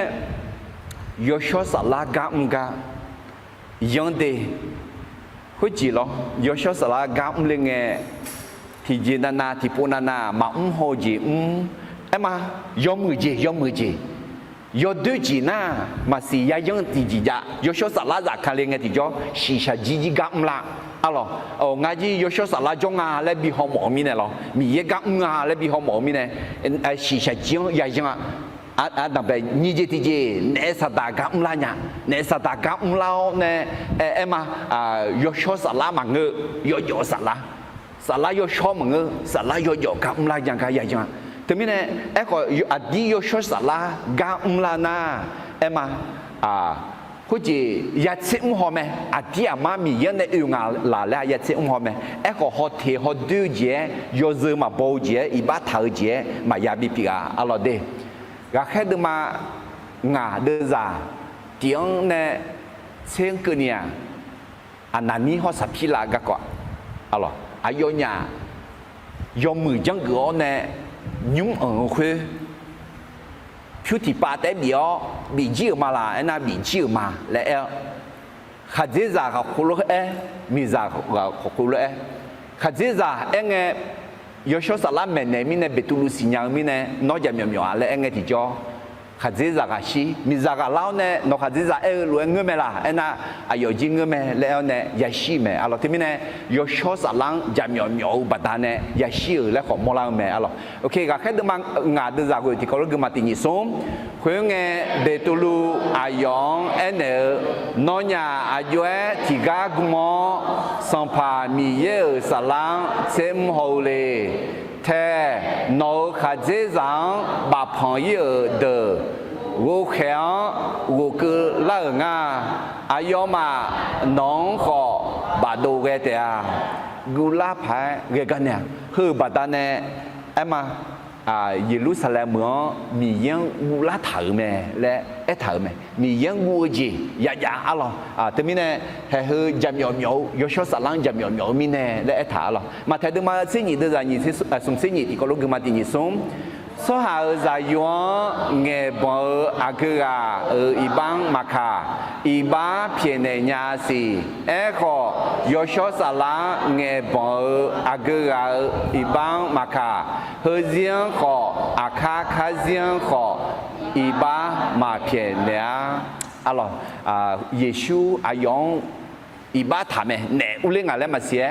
โยชอสลากามกายังเดหัวจีหรอโยชอสลากามเลงเงที่จีนาที่ปูนามาโฮจีเอ็มายอมมือจียอดูจีน่ามาสียายังตีจีจ้ะยอชอสลาจากคันเลงเงที่จ่อชีชาจีกามละalors ngài gì yêu số sản trong ngà lấy bị họ mỏ mi này lo mi ye gam ngà lấy bị họ mỏ mi này chỉ sẽ chiếu dài chăng đặc biệt như thế thì nè sát đà gam la nhá nè sát đà gam lao nè em yêu số sản mà ngơ yêu sản yêu số mà ngơ sản yêu gam la nhá cái dài chăng thế mi này em có đi yêu số sản gam la na em húi chỉ yết sinh hoa mẹ, đi à mà mi yên này yêu ngà là lẽ yết sinh hoa mẹ, em có họ thì họ đưa chế, yêu giờ mà bao chế, ít bát thở chế, mà yết bị bị à lo đấy, cái khác đứa mà ngà đưa ra, tiếng này xem cái này, anh ní họ sắp xí là cái quoi, lo, yêu nhà, yêu mười chẳng gõ này, nhúng ở khuê phiếu thị ba tế bị chiều mà là anh bị chiều mà lẽ khát dễ giả học khổ lỗi mi giả học khổ lỗi khát dễ giả anh nghe yêu số sản phẩm này mình này bị tu luyện sinh mình này nói giảm nhỏ lẽ anh nghe thì cho khát dễ giả cái gì mi giả cái lao này nó khát dễ giả lỗi người mẹ là anh yêu gì người mẹ lẽ này giải sĩ mẹ alo thì mình này yêu số sản phẩm giảm nhỏ bắt đầu này giải sĩ lẽ họ mua lang mẹ alo ok cái khác được mang ngà được giả rồi thì có lúc cái mà tình yêu sống khuyên nghe để tu lu ayong anh nói nhà ayue thì ga gumo sampa mi ye salang xem hồ lệ thế nó khá dễ dàng bà phong yêu de vô khéo vô cứ lỡ nga ayong mà nón họ bà đồ ghê thế à gula phải ghê cái này hư bà ta này em à Jerusalem đó mi yang u la thở mẹ lẽ thở mẹ mi yang u gì dạ alo thế mi nè hay hơi giảm nhỏ yo số sản lang giảm nhỏ mi nè lẽ thở alo mà thấy được mà sinh nhị đưa ra nhị sung sinh nhị thì có lúc mà thì nhị sung số hà ra yuan nghe bờ agara ở ibang maka iba phiền này nhà si echo yo số sản lang nghe bờ agara ibang maka hơi riêng họ khá riêng họ อีบ้ามาเพียเนี่ยอะไรเยซูอายุอีบ้าทำเนี่ยอุเลงอะไรมาเสีย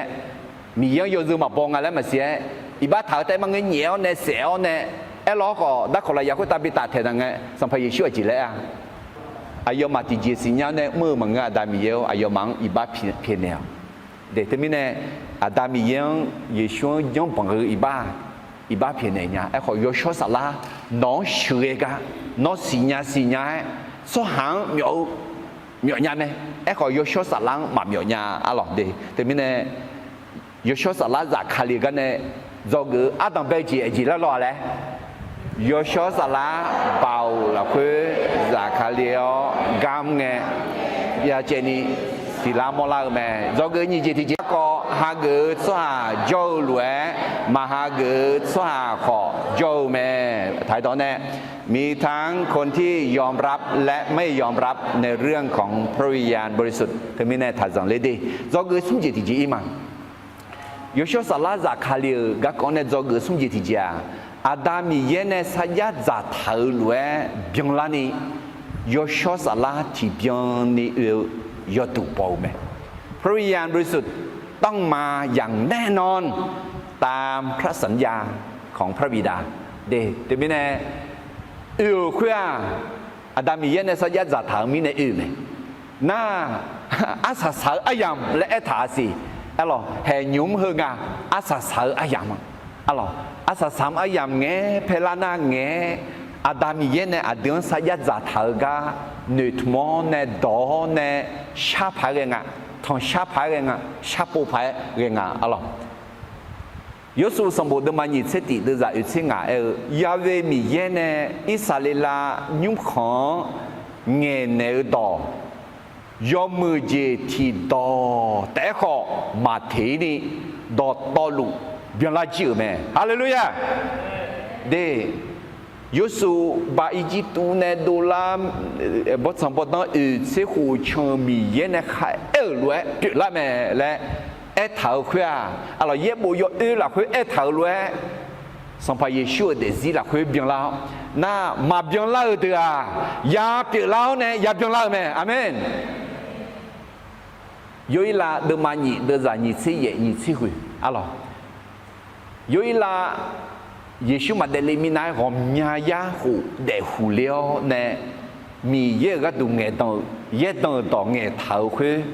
มียังอยู่ดูมาบองอะไรมาเสียอีบ้าถามแต่มันเงี้ยวเนี่ยเสียวเนี่ยไอ้ล้อก็ได้คนละอยากก็ตาบิตาเท่านั้นไงสัมภาระเยซูจีเลยอายุมาที่เจสิญญาเนี่ยเมื่อมันก็ได้มีเยอะอายุมันอีบ้าเพียเนี่ยเด็กที่มีเนี่ยได้มียังเยซูยังบังเอิญอีบ้าเพียเนี่ยไอ้เขาโยชอสละน้องเชื่อกันน้องสิญญาสหังเหมียวเนี่ยไหมไอ้เขาโยชอสละมาเหมียวเนี่ยอะไรเด็กที่มีเนี่ยโยชอสละจากคาลิกันเนี่ยจะก็อาดัมเบจีแล้วรอเลยโยชอสละเบาละคือจากคาลิโอกำเงี้ยยาเจนี่ที่ลามอลาแม่จะก็นี่จีที่ก็หาเกิดสวาโจลวยมาหาเกิดสวาขอโจแม่ถ่ายตอนนี้มีทั้งคนที่ยอมรับและไม่ยอมรับในเรื่องของพระวิญญาณบริสุทธิ์ที่มีในถ่ายสังเลยดีจะก็สุ่มจีที่มันโยชอสละจากคาลิก็ก่อนเนี่ยจะก็สุ่มจีที่อาดามีเยเนสัญญาจะถ่ายลวยเบียงลานีโยชอสละที่เบียงนี่ยอดตุปอไหมพระวิญญาณบริสุทธิ์ต้องมาอย่างแน่นอนตามพระสัญญาของพระบิดาเดี๋ยวมีเนี่ยคุยอาดามีเยนสัญญาจะถามมีเนี่ยไหมน่าอาสาสอายามและเอถาสีอะไรแห่ยุ่มเฮงอาสาสอายามอะไรอาสาสามอายามเงี้ยเพลานาเงี้ยอาดามีเยนเนี่ยอาเดือนสัญญาจะถามกาหนุทมอเนี่ยดอเนี่ยชาพายเงาทองชาพายเงาชาปูพายเงาอะไรยศสมบูรณ์มันยิ่งเสติด้วยจากอุทิศงายาเวมีเยนเนี่ยอิสราเอลยุ่งของเงินเนดอยอมือเจทีดอแต่ข้อมาเทนี่ดอตอลุเบียงลาจิ๋วแม่ฮาเลลูยาเดยสูบาอิจิตูเนดูลามบทสัมปทานเสหูชมีเยนขายรวยจุดละแม่และเท้าขวาอะไรเย็บบุยละขวาเท้ารวยสัมภาระเยซูเดซิละขวาเบียงลาน่ามาเบียงลาเดือยาเปียลาเนี่ยยาเบียงลาแม่อาเมน有一啦，德玛尼德在你吃也你吃回，阿罗。有一啦，耶稣嘛在里面那个伢呀虎在胡聊呢，米一个都眼到一到到眼头去，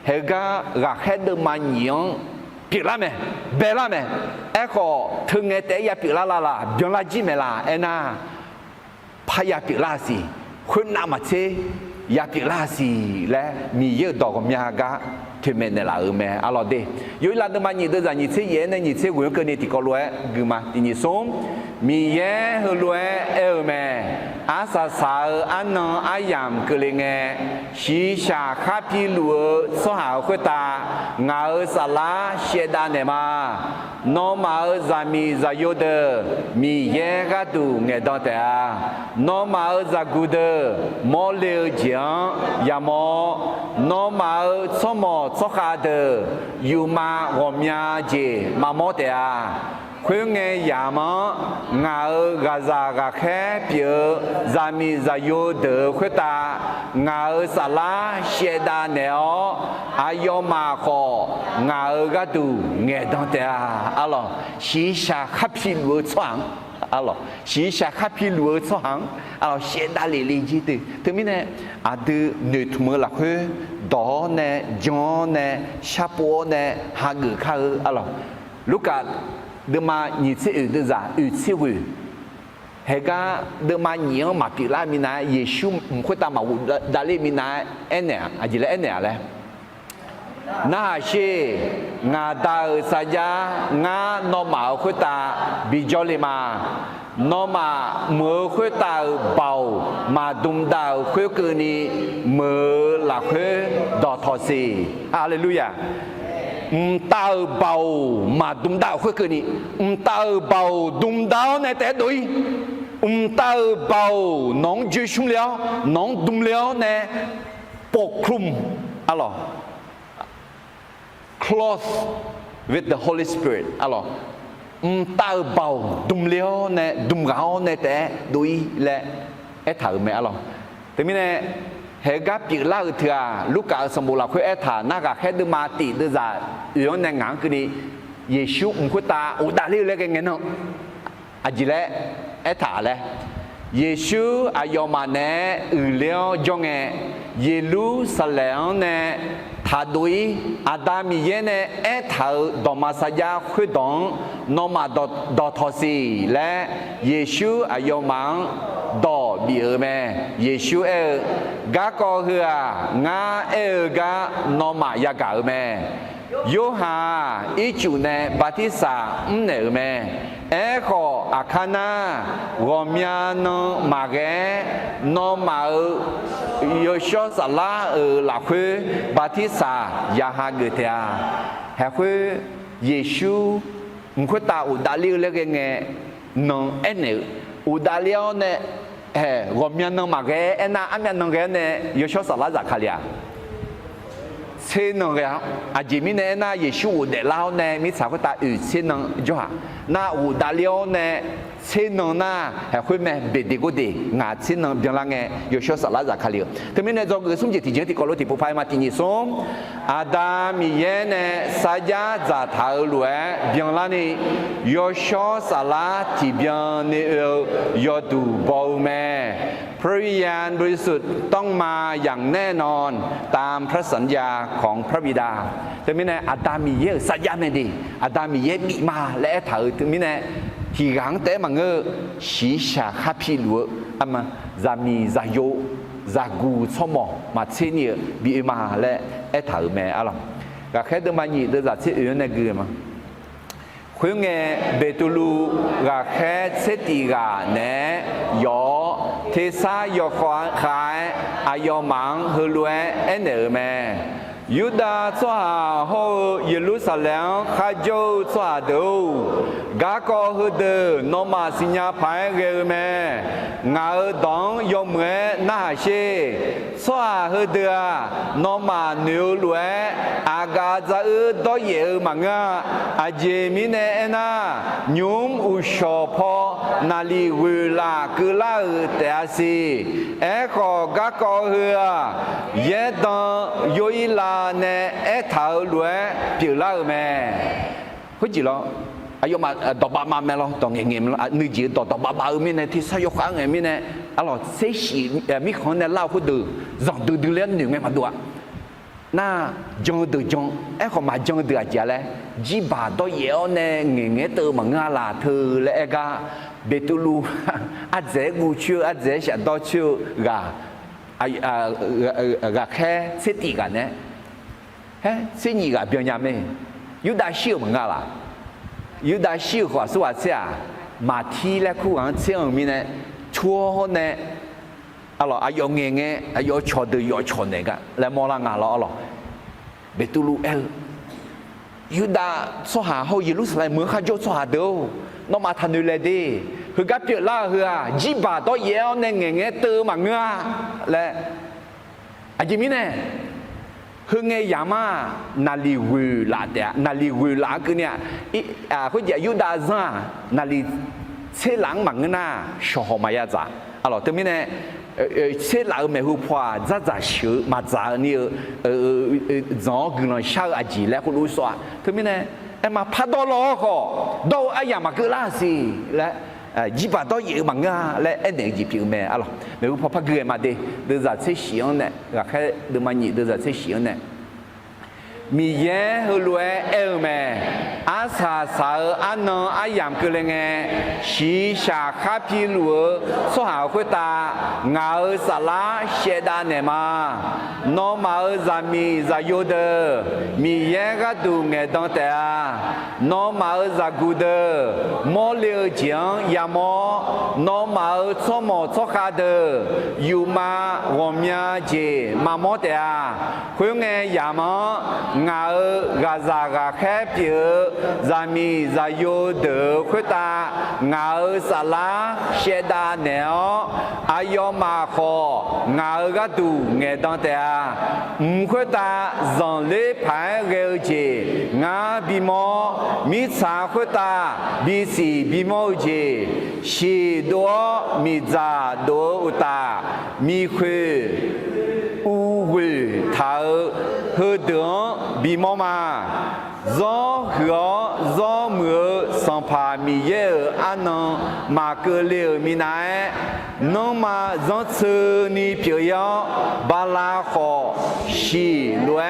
那个拉黑德玛尼样，别啦没，别啦没，那个他眼袋也别啦啦，别啦几没啦，哎那，怕也别啦是，混那么车。ยาปิลาสีและมีเยอะดอกมีฮากะที่เมนละแม่อร่อยดียุยลาดมาหนีเดินจากหนีเสียเย็นในหนีเสียหุ่นเกินในที่กอลวยกูมาที่หนีส้มมีเย่ฮลวยแม่อาสาสาอันนออายามเกลิงเงชีชาคาพิลัวสหาวคุตางาสลาเชดาเนมาโนมาจามีจายเดมีเย่กาดูเงดอนเตอาโนมาจากูเดมอเลเจียงยามอโนมาสมอสขาเดยูมาวอมยาเจมามอเตอาခွင်းငယ်ယာမငါဂါဇာကခဲပြေဇာမီဇာယိုဒခွတာငါဆလာရှေဒာနေအောအာယောမာခောငါကတူငဲတော့တဲ့အလောရှီရှာခပ်ပြီလူချွမ်အလောရှီရှာခပ်ပြီလူချွမ်အလောရှေဒာလီလီဂျီတေတမီနေအဒနွတ်မလာခွဒေါ်နေဂျွန်နေရှာပိုနေဟာဂခါအလောลูกาเดมาหนีเสียเดจ่าเสียวิเฮก้าเดมาหนีมาปิลามินาเยซูมุขตามาวุดาเลมินาเอเนียอาจิเลเอเนียเลยน่าเชงาดาสัญญางานอมาขุตาบิจอลิมานอมาเมื่อขุตาเบามาดุมดาวขุกนีเมื่อหลักขุดอทอซีฮาเลลูยาตาเบามาดุมดาวคือนี่ตาเบาดุมดาวในแต่ดุยตาเบาน้องจีชุ่มแล้วน้องดุมแล้วในปกคลุมอะไร cloth with the Holy Spirit อะไร ตาเบาดุมเลี้ยวเนี่ยดุมเงาเนี่ยแต่ดุยและถาแม่อะไรแต่ไม่เนี่ยเฮกับปีล่าเถื่อลูกกาสมบูรณ์คุยถาหน้ากากแค่ดูมาติดูจ่าอยู่ในงานคือนี่เยซูคุยตาอุดาลีเล็กเงี้ยเนาะอาจิเล่ถาเลยเยซูอายุมาเนี่ยเลี้ยวจงเยรูซาเล็มเนี่ยถ้าดูอาดามีเยเนี่ยถ้าดอมาสยาคุยดองนอมาดอทอสีและเยซูอายุมังดอบีแม่เยซูกาก็คืองากานอมายากาแม่โยฮาอีจูเนบาติสาเนแม่ก็อาคานาโรมียานมาเกนอมาโยชอสลาลาคุบาติสายาฮาเกเตียเฮคุเยซูมุขตาอุดาลีเล็กเงนองเนอุดาลีเนโรมียานมาเกน่าอามียานเกเนโยชอสลาจากขลียเช่นนั้นอาจิมิเนี่ยน่าเยซูอุดเล่าเนี่ยมิสาวตาเช่นนั้นจ้ะน่าอุดาลีเนี่ยเช่นนั้นน่ะให้คุยแม่เบ็ดดีกูดีงาเช่นนั้นเบียงละเงยโยชสลาจากขลีแต่ไม่เนี่ยจงกุศลจิตที่เจติกอลุที่ผู้พายมาที่นี่ส่งอาดามีเยเนี่ยสายาจะท้าลุเบียงละนี่โยชสลาที่เบียงเนี่ยยอดูบ่าวแม่พระวิญญาณบริสุทธิ์ต้องมาอย่างแน่นอนตามพระสัญญาของพระบิดาแต่ไม่แน่อาดามีเยอะสัญญาไม่ดีอาดามีเยอะมีมาและเถอะถึงไม่แน่ที่หลังแต่มังสีชาฮับพิลัวอามาจะมีจะโยจะกูชมมาเช่นนี้บีมาและเถอะแม่อะไรก็แค่เดิมมานี่เดินจากที่อื่นเนี่ยคือมั้งคุยเงเบตุลูก็แค่เสติกาเนี่ยยอเทสายอควานขายอายอมังฮลวยเนแม่ยูดาสวาโฮเยรูซาเล็มข้าโจสวาดูกาโกฮเดนอมาสิญญาพายเกแม่งาดองยมเงน่าเชสวาฮเดนอมาเนื้อลวยอากาจะดอยเยมังอาเจมิเนน่ายุมอุชอพอนาลีเวลาคือลาเตาสีขอกาโกเฮือเยดองยอยลาเนี่ยเท่ารวยเปล่าแม่เขาจีแล้วอายุมาต่อบ้ามาแม่เราต่อเงี้ยแล้วนึกจีต่อบ้ามีเนี่ยที่สยบข้างเงี้ยมีเนี่ยอะไรเสียชีมีคนเนี่ยเล่าเขาดูจงดูเลี้ยงหนึ่งไงมาดูน่าจงดูจงเขามาจงดูอะไรเลยจีบาตัวเยอะเนี่ยเงี้ยตัวมังงาลาเธอแล้วก็เบตุลูอาเจกูชื่ออาเจฉันต่อชื่อกะแค่เสติกันเนี่ยสิ่งนี้ก็เป็นยังไงยูดาชิวเหมือนกันล่ะยูดาชิวว่าสวัสดิ์มาที่แล้วคู่กันเชื่อมีเนี่ยชัวร์เนี่ยอะไรอายุเงี้ยอายุชดดูอายุชนเนี่ยกันแล้วมองละงานเราอะไรเบตุลูยูดาสหาเขาเยรูซาเล็มเมื่อข้าโจสหาเดียวน้องมาทันดูเลยดีคือกับเจ้าล่าคือจีบาตัวเยอะเนี่ยเงี้ยตื่นมาเงาและอาจจะมีเนี่ยคือไงยามานาลีวิลาเดียนาลีวิลาคือเนี่ยเขาจะยูดาซ่านาลีเชื่อหลังมังน่าชอบมายาจ้าอะไรแต่ไม่เนี่ยเชื่อหลังไม่หูพอจ้าชื่อมาจ้าเนี่ยจอคือเราชาวอาจีแล้วคุณรู้สึกแต่ไม่เนี่ยมาพัดดอลก็ดออายามาคือลาสิและจีบตัวเยอะมังอ่ะและเนี่ยจีพิวแม่อะไรไม่รู้พอพักเกิดมาดิเดี๋ยวจะเสียงเนี่ยก็แค่เดี๋ยวมันนี่เดี๋ยวจะเสียงเนี่ยมีเยอะฮัลโหลแม่อาซาซาอันนั้นอายามคือเลยไงสีชาคาพิลัวสหคุตางาสลาเชดาเนี่ยมาโนมาจะมีจะยูเดมีเยอะก็ดูเงยตั้งแต่โนมาจะกูเดโมเลียจียงยามโนมาชมชกาเดยูมาวมีเจมาโมเดียคุยเงยยามงากาซากาแคบเยอะจะมีจะยูเดคุตางาสลาเชดาเนออายมาของาก็ดูเงยตั้งแต่คุตาจงเลี้ยพายเกลจีง งาบิโมมิสาคุตาบิสีบิโมเจชีดัวมิจาดัวอุตามีคุอูวิทาเฮเดงบิโมมาgió hứa gió mưa song pha mi ye an ma cơ liu mi nai nông ma gió sư ni biểu yo ba la khó xì lúa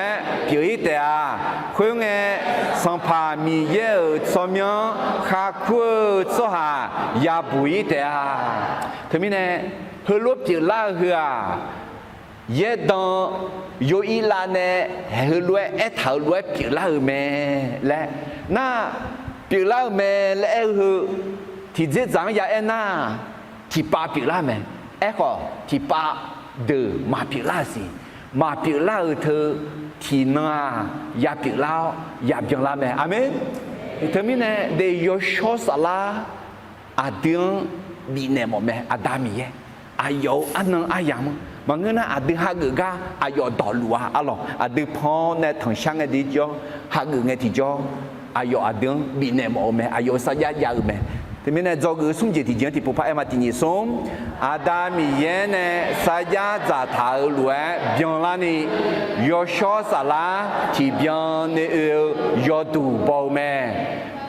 biểu ý tệ à khuyên nghe song pha mi ye cho miếng khá khua cho hà ya bùi tệ à thế mi nè hứa lốp biểu la hứa ye dans yo ilane he lue et thao lue pi la me le na pi la me le hu thì dễ dàng ya na thì pa pi la me e ko thì pa de ma pi la si ma pi la thơ thì na ya pi la ya bien la me amen termine de yo shosala adin bine mo me adami ye ayo anan ayam mà người na adi ha người ga ayo đỏ lúa alo adi pon ne thằng sang cái đi cho ha người nghe thì cho ayo adi bị nè mồ mẹ ayo sa ya ya mẹ thì mình này do người sung chỉ thì thì bố em mà thì nhị sung Adam ye ne sa ya za thảo lúa biang la ni yo sho sa la thì biang ne yo tu bao mẹ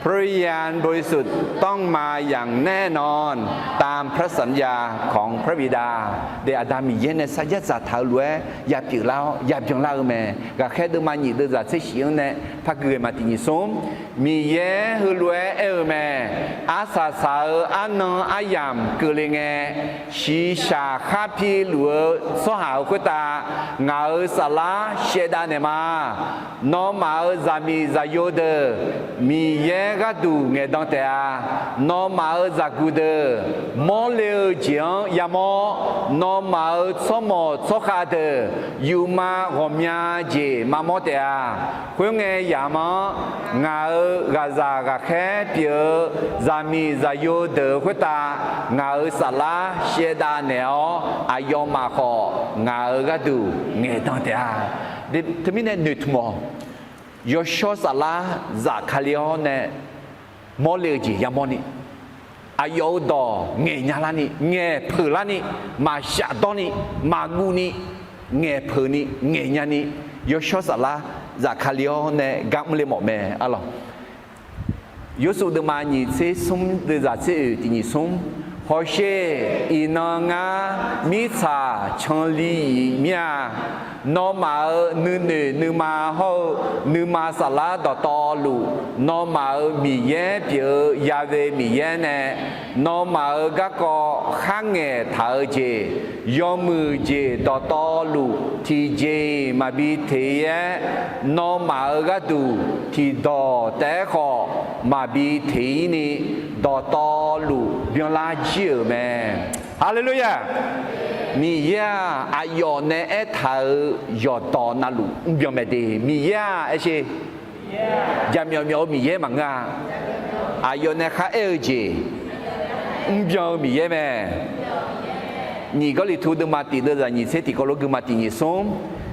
พระวิญญาณบริสุทธิ์ต้องมาอย่างแน่นอนตามพระสัญญาของพระบิดาเดอาดามีเยนสัจจะจัดเท้าล้วยอย่าผิดเล่าอย่าเพียงเล่าแม่ก็แค่ดูมาหนีดูจัดเสียงเนี่ยพักเกิดมาที่นี่ส้มมีเย่หือล้วยแม่อาสาสาอันนงอายามเกิดเลยไงชีชาคาพีล้วยสหาวกุตาเงาสลาเชดานมาน้องมาจามีจาโยเดมีเย่ก็ดูเงดังแต่น้องมาจากกูเดมอเลจียงยามอน้องมาสมอสขาเดยูมาหอมยาเจมามอแต่คุยเงยามองากาจากาแค่เปียจามีจาโยเดคุตางาสลาเชดาเนออายอมาของาก็ดูเงดังแต่เดี๋ยวทำไมเนี่ยหนึ่งมอยชอสลาจากคาลิโอเน่มอเลจียามอนี่อายอดอเงยลานี่เงยเพลานี่มาชาดอนี่มากูนี่เงยเพนี่เงยนี่ยชอสลาจากคาลิโอเน่กัมเลหมอแม่อะไรยสุดมานี่เซซุมเดจากเซตินี่ซุมพอเชอีนางามิชาชังลีเมียนอมานึมาเฮานึมาสลาดอตอลูนอมามีเยเปียยาเวมีเยเนนอมากะกอข้างเงทาเจยอมือเจดอตอลูทีเจมาบิเทเยนอมากะดูทีดอแต่ขอมาบิเทนี่ดอตอลูเบียงลาเจียแม่ฮาเลลูยามียาอายอเนเอทายอตอนาลูเบียงแม่เดมียาเอเชยาเมียวเมียวมีเยมังอ่ะอายอเนคาเอเจเบียงมีเยแม่你个里头的马地的人，你才地个路个马地你送，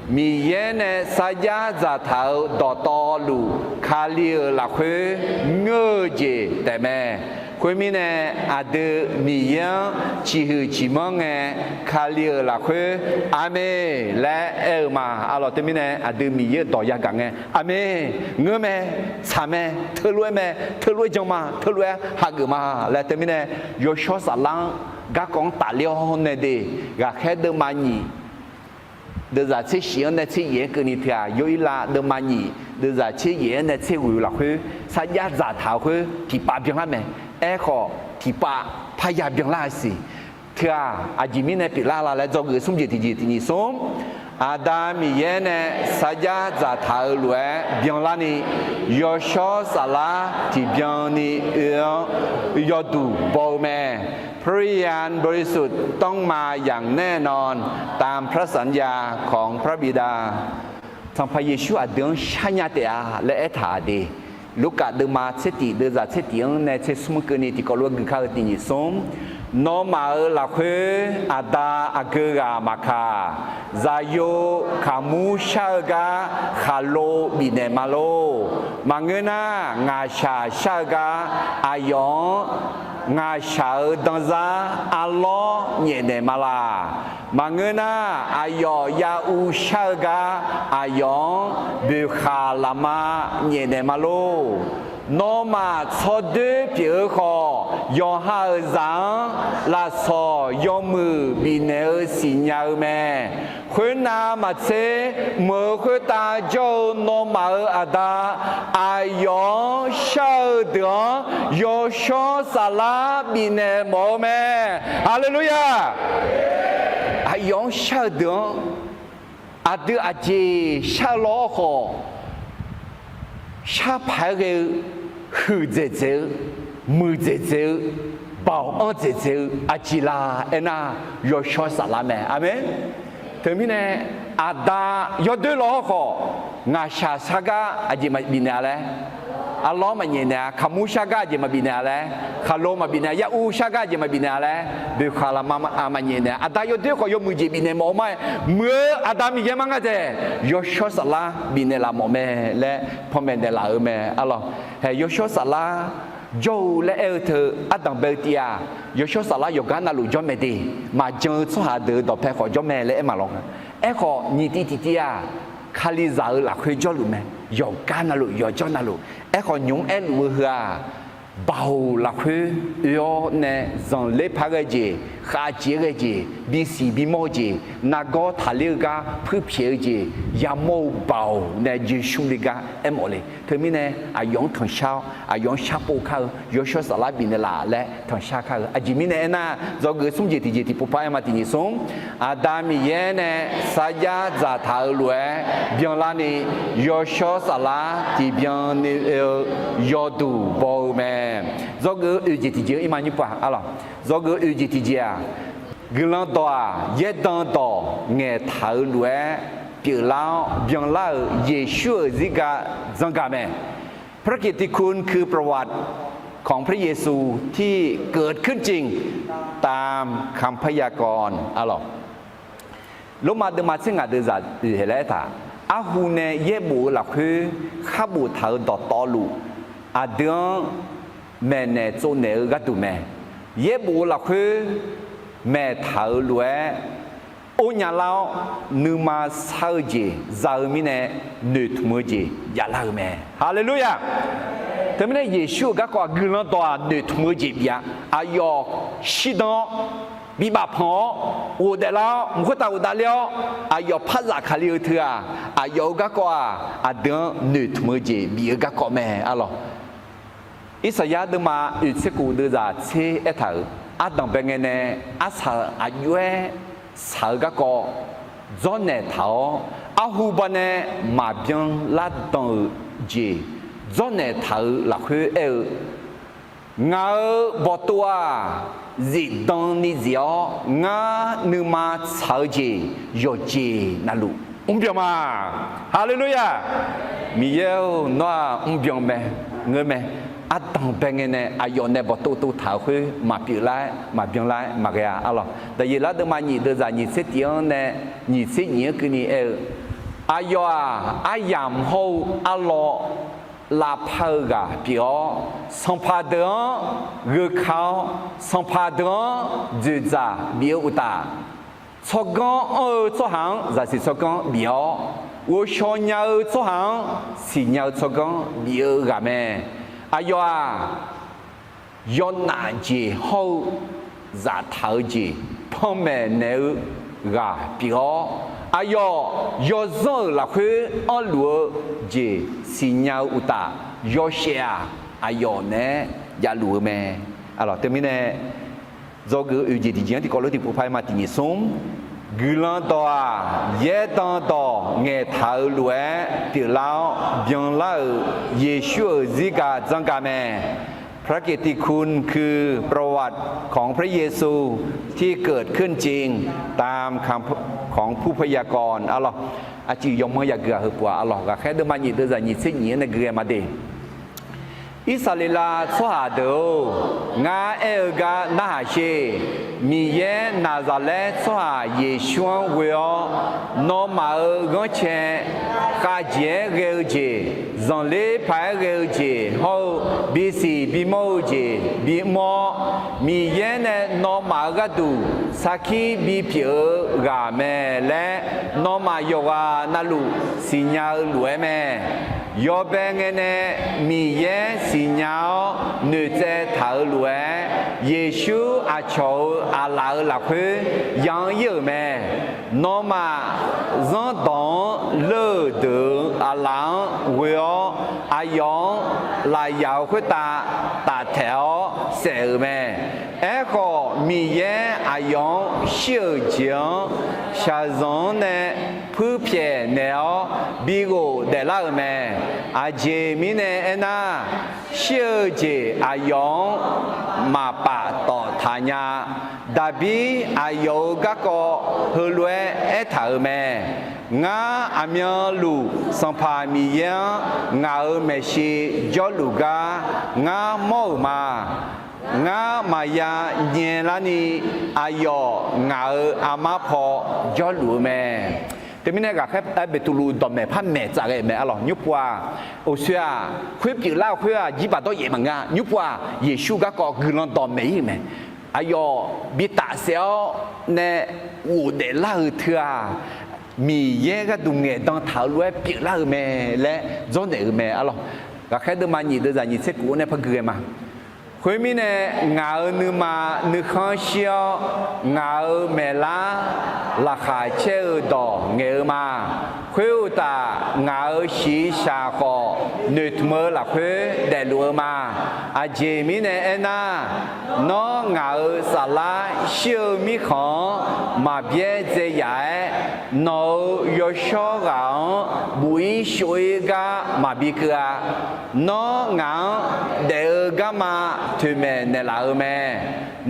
米耶呢？三家在头到道路，卡里拉回我节对没？后面呢，阿德米耶只是只忙哎，卡里拉回阿妹来嘛，阿老对面呢，阿德米耶到亚港哎，阿妹我们查妹特路咩？特路讲嘛，特路哈个嘛，来对面呢，有小沙浪。gác con tả liêu này đi gác hết đôi mà nhỉ đưa ra chế xiên này chế dễ cái này thì yêu là đôi mà nhỉ đưa ra chế dễ này chế hủy là khứ sa giá giả thảo khứ thì ba biếng là mẹ e khó thì ba phải giá biếng là gì thì chỉ mình này bị la lại cho người sống gì thì nhỉ sống Adam ye ne saja za thao lue biang la ni yo sho sa la ti biang ni yo du bo me พระวิญญาณบริสุทธิ์ต้องมาอย่างแน่นอนตามพระสัญญาของพระบิดาทางพระเยซูอาเดินชัญญาเตอาและเอธาดีลูกกาเดินมาเสติเดินจากเสติในเชสมุกเนติกอลวกข้าวตินิสม nó mà là khuê ada agera maka zayo kamu shaga khalo bine malo mangena ngasha shaga ayon ngasha danza alo nyene mala mangena ayo ya u shaga ayon bukha lama nyene malo nó mà cho đứa biểu họ do hai rằng là so do mừ bị nêu xin nhau mẹ khuyên na mà chế mở khuyên ta cho nó mà ở đó ai do sao được do số sa la bị nêu mồ mẹ Hallelujah ai do sao được à đứa à chị sao lo họ sao phải cái hư dễ dễ mưa dễ dễ bảo an dễ dễ à chỉ là anh à yo cho sa la mẹ amen thế mình này à đã yo đôi lo họ ngã sa saga à chỉ mà bin à Allah mà nhìn nè kamu saga chỉ mà bin à khalo mà bin à ya u saga chỉ mà bin à bị khala mà nhìn nè à đã yo đôi họ yo mưa chỉ bin mà mà mưa à đã mình cái mang cái yo cho sa la bin là mà mẹ lẽ phong mẹ là ở mẹ Allah hay yo cho sa la dầu lẽ eo thơ ở đằng bên tia, yo cho sala yo gan na lu cho mẹ đi, mà chân số hà đỡ đọc phải khỏi cho mẹ lẽ mà lòng, em họ nhị tí tia, khali giờ là khơi cho lu mẹ, yo gan na lu yo cho na lu, em họ nhúng em lu hả, bao là khơi yo nè dòng lễ phá cái gì, khá chế cái gì, bị xì bị mò gì, na go thà liu ga phơi phơi gì, ya mò bao nè Giêsu li ga em ở đây, thế mình nè à yong thằng sao, à yong sao bố khao, yo cho sala bin là lẽ thằng sao khao, à chỉ mình nè na, do người sống gì thì bố phải mà thì sống, à đam mi nè saya za thảo lúa, bien là nè yo cho sala thì bien yo du bao mẹ. Do người ưu gì thì im anh nhớ à do người ưu gì thì người làm đó yết đàn đó nghe thảo lúa biểu lao biang lao Giêsu gì cả dân cả mẹ พระกิตติคุณคือประวัติของพระเยซูที่เกิดขึ้นจริงตามคำพยากรณ์อะไรลงมาเดินมาซึ่งอาจจะเห็นแล้วท่าอาหูเนเย่บูหลักคือข้าบูเธอดอตอลูอาเดือแม่เนโจเนอกัตุแม่เย่บูหลักคือแม่เธอรวยโอ้ยาเราหนึ่งมาเศร้าจีจามิเนหนึ่งทุ่มจีอย่าเล่าแม่ฮาเลลูยาแต่ไม่ได้เยซูก็กว่าเงินตัวหนึ่งทุ่มจีบียอายอชิดอบีบาพออุดแล้วมุขตาอุดแล้วอายอพัฒนาคาลิเถื่ออายอก็กว่าอเดือนหนึ่งทุ่มจีบีก็กว่าแม่อะไรอิสยาห์เดินมาอุตสกุเดือดเชื่อเถอะอาดังเป็นไงเนี่ยอาสาอายุsao các cô do nè thảo à hu bên nè mà biếng lá đồng gì do nè thảo là khơi eo ngã bỏ tua gì đồng ni diao ngã nữ mà sao gì yo gì na lu biếng mà Hallelujah mi yêu nó biếng mẹ người mẹ à đằng bên nghe nè à yon nè bỏ tu thảo khơi mà biểu lại mà biếng lại mà cái à lo tại vì lá đứa mà nhị đứa già nhị xét tiếng nè nhị xét nhớ cái nhị à yo à yam hậu à lo là phơi gà biểu song phá đường gỡ khao song phá đường dư già biểu ta cho con ở cho hàng giả sử cho con biểu我想要做行是要做工表个咩哎呀要难字好咋头字旁边那个表哎呀要做落去按路字是要有大要写哎呀呢也路咩alors terminé do cái ưu gì thì chỉ có lối thì phụ phải mà thì sống gửi lên tòa dễ tăng tòa nghe thảo lúa tiểu lão biếng lão Giêsu gì cảจังกาแม่พระกิตติคุณคือประวัติของพระเยซูที่เกิดขึ้นจริงตามคำของผู้พยากรณ์อัลลอฮ์อาจียมเมื่อยากเกลือหัวอัลลอฮ์ก็แค่เดินมาหยิบเดินจากหยิบเส้นหยิบในเกลือมาดี อิสราเอลสวาดูงาเอลกานาเชมีเยนาซาเลสวาเยชวนเวอโนมาเอกเชกาเจเกลเจจงเลพายเกลเจฮอบีซีบีโมเจบีโมมีเยเนโนมากาดูสักขีบีเพียกาเมและโนมาโยกานาลูสิญญาลวยเมยอเบงเนมีเยสิญญาเนเจทาลวยเยซูอาชออาลาลาคุยังเยเมโนมาจงดองเลเดอาลังเวออายองลายาวคุตาตาแถวเสเมเอก็มีเยอายองเชื่อเจียงชาจงเนผู้เพียเนอบิโกเดลาเมอาเจมิเนเอนาเชื่อเจอายองมาปะต่อทาญาดาบีอายกะก็ฮลเวเอทาเมงาอามีลูสัมภามีเยงาเมชิจอลูกางาโมมางามายาเยลานีอายองาอามาพอจอลูเมแต่ไม่แน่ก็แค่เบตูลูดอมเมพันเมจากเอเมอร่อยยุบว่าโอเชียคุยปีเล่าคุยยิบาตัวเยมังงายุบว่าเยชูก็ก็กลันดอมเมย์เมอายอบิตาเซียวเนอูเดล่าเถื่อมีเยก็ดูเงดังเท้าลวยปีเล่าเมและจนเอเมอร่อยก็แค่เดิมมาหนีเดินจากหนีเสกูเนี่ยพักเกลือมาคุยมีเนี่ยงาเนื้อมาเนื้อข้าวเชียวงาเมล่าราคาเชื่อดอกเงือมาคุยตางาชีชาโคเนื้อเมื่อละคุยเดลัวมาอาเจมีเนี่ยเอ็น่าน้องงาสาลาเชื่อมีของมาเบี้ยเจียน้องยศกันบุยช่วยกันมาบิกาน้องงาเดกันมาทุเมเนลาเม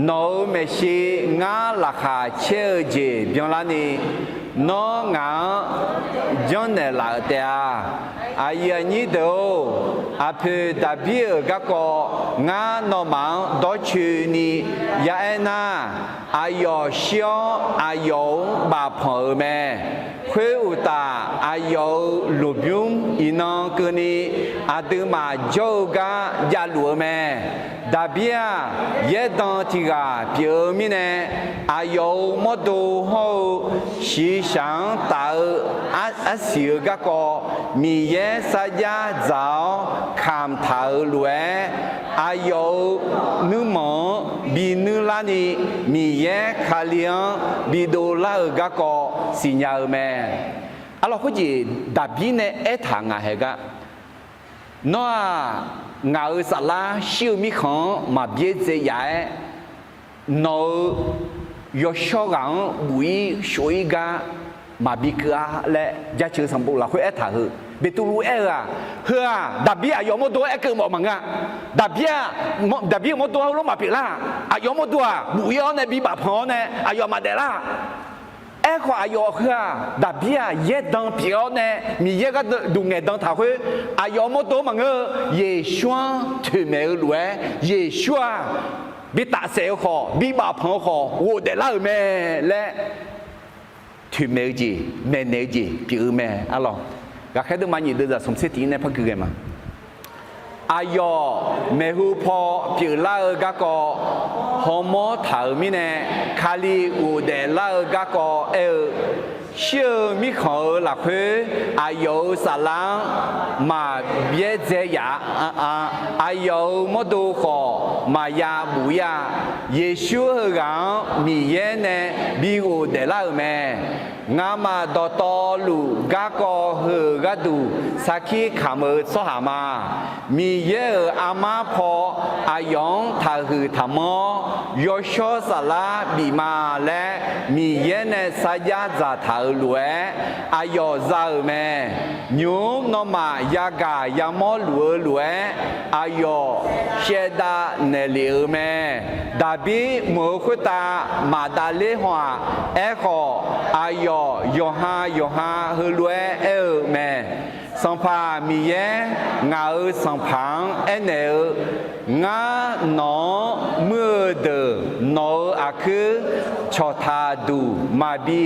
โนเมชิงาราคาเชื่อเจเบียงลานีน้องงาจนเนลาเตียอายุนี้เดียวอาเพดาบีก็ก็งาโนมังดอชูนียาเอน่าอายุเชียวอายุบาพอเมคุยอุตาอายุลูบิวอินองกนีอาตึมาโจกายาลัวเมดาบียเยดอนทิกาเปียวมิเนอายุมดูหูชีสังตาอาศิกะก็มีเยสัจจาคำท้าลวยอายุนุมบีนุลานีมีเยคาเลียงบีโดลากะก็สิญญาเมalors que j'ai d'abine est à ngahega no ngao sala shiu mi khan ma bie ze ya no yo shogang bui shoiga ma bika le ja chu sambu la khu et tha hu betulu era hua dabia yo mo do e ke mo manga dabia mo do lo ma pi la ayo mo do bu yo ne bi ba pho ne ayo ma de laเอ้ขวายอคือดับเบี้ยเย็ดดังเปียวเนี่ยมีเยก็ดูเงดังถาคุอายอมตัวมังเยชัวถือเมลวยเยชัวบิตาเซลขอบิบาพังขอโวเดล่าเมและถือเมลจีเมเนจีปีเมอะลองก็แค่ดูมันยิ่งดูจะสมเสถียรในพักคือไงมาอายอเมหูพอปีล่าก็ก็ฮอมอถามิเนคาลีอูเดล่าก็ก็เชื่อมิขอหลักคืออายุสาลังมาเบียเจียอายุมดูขอมายาบุยาเยชูกังมีเยเนบิอูเดล่าเมงามาดอตอลูกะกอเฮกะดูสักขีขามสหามามีเยอามาพออายองทาหือธรรมยชสลาบีมาและมีเยเนสายาจาทาลวยอายอซาเมญูนมายากายามอลัวลวยอายอเชดาเนลิเมดาบีโมคุตามาดาเลหัวเอขออายโยฮาเฮลวยเอเมส สัมภามีเยงาสัมพังเนงานอเมื่อเดนออาคือชอทาดูมาบี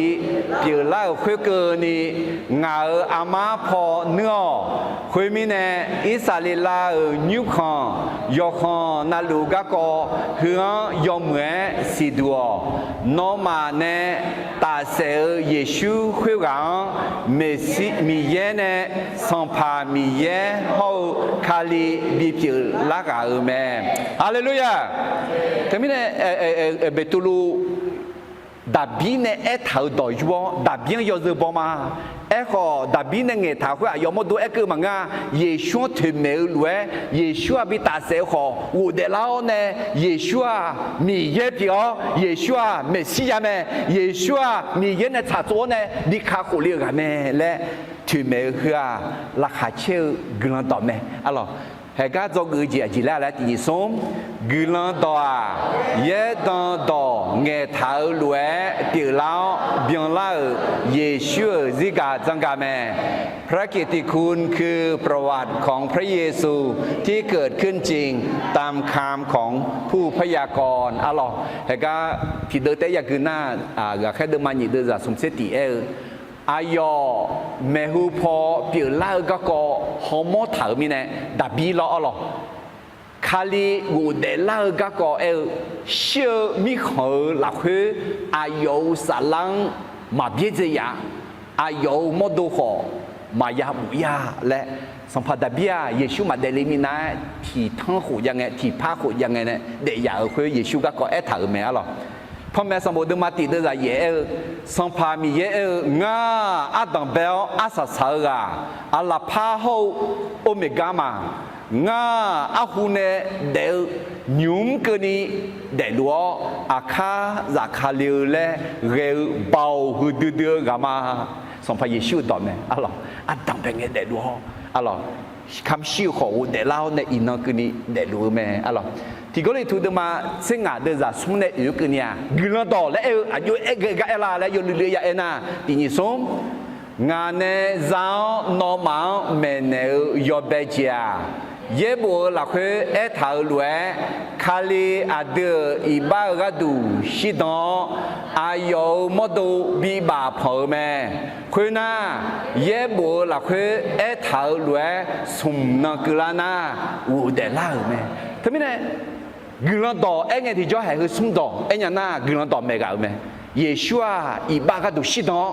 เปียเล่าคุยเกินีงาอามาพอเนื้อคุยมีเนอิสราเอลนิวคอนยอคอนนาลูกะก็เฮือยอมเมื่อสิดัวนอมาเนตาเซเยซูคุยกันเมซิมีเยเนสัมภามีเยเฮาคาลีบีเปียลากาแม่ฮาเลลูยาแต่มีเนเบตุลูดาบีเนเอทาวดอยวัวดาบีนยอซบอมาเอขอดาบีเนเงทาวคุยยอมดูเอคือมังงาเยชูถึงเมลเวเยชูบิตาเซขออูเดลาเนเยชูมีเยปีอ๋อเยชูเมสยาเมเยชูมีเยเนชาโจเนดิคาโคเลียกันเมและถึงเมลคือราคาเชื่อกลันต่อเมอะล่ะเฮก้าจงจีจีแล้วและที่ส่งกุลันต่อเยตันต่อเงทาวล้วนตีลาวเบียงลาวเยซูซิกาจังกาเมพระกิตติคุณคือประวัติของพระเยซูที่เกิดขึ้นจริงตามคำของผู้พยากรณ์อะล่ะเฮก้าที่เดินแต่อยากคือหน้าแค่เดินมาหนีเดินจากสมเสติอายอเมหูพอเปียล่าก็ฮอมอถามีเนดาบีล้อหรอคาลีกูเดล่าก็เชื่อมีเขาหลักคืออายอสลังมาเบียเจียอายอมดูขอมายาบุยาและสัมผัสดาบียเยซูมาเดลิมินาที่ทั้งหูยังไงที่พาหูยังไงเนี่ยเดียร์คือเยซูก็ถามีอะไรพ่อแม่สมบูรณ์มาติดได้เยอะสัมภามีเยอะงาอาดังเบลอาสาสากาอาลาพาหูโอเมก้ามางาอาหูเนเดลยุมกนีเดลัวอาคาจากคาลิเลเรลเบาหืดเดือกามาสัมภาเยซูต่อเมอะล่ะอาดังเบงเดลัวอะล่ะคำชื่อของเดลาวในอินนกนีเดลัวเมอะล่ะที่ก็เลยถูกดมาเส้นงาเดินจากสุ่มในอยู่กันเนี่ยกินต่อและอายุกะเอลาและอยู่เรื่อยๆเอ็น่ะที่นี่ส่งงานในเจ้านอมาเมเนยอเบจียเย่บัวหลักคือทาวลวยคาลีอาเดอีบากระดูชิดอนอายุมดูบีบาพอแม่คุณน่ะเย่บัวหลักคือทาวลวยสุ่มนักลานาอูเดล่าแม่ทำไมเนี่ยกุลันต่อเอ็งที่จะให้คือสุ่มต่อเอ็งน่ะกุลันต่อไม่กันไหมเยซูอีบากระดูชิดอน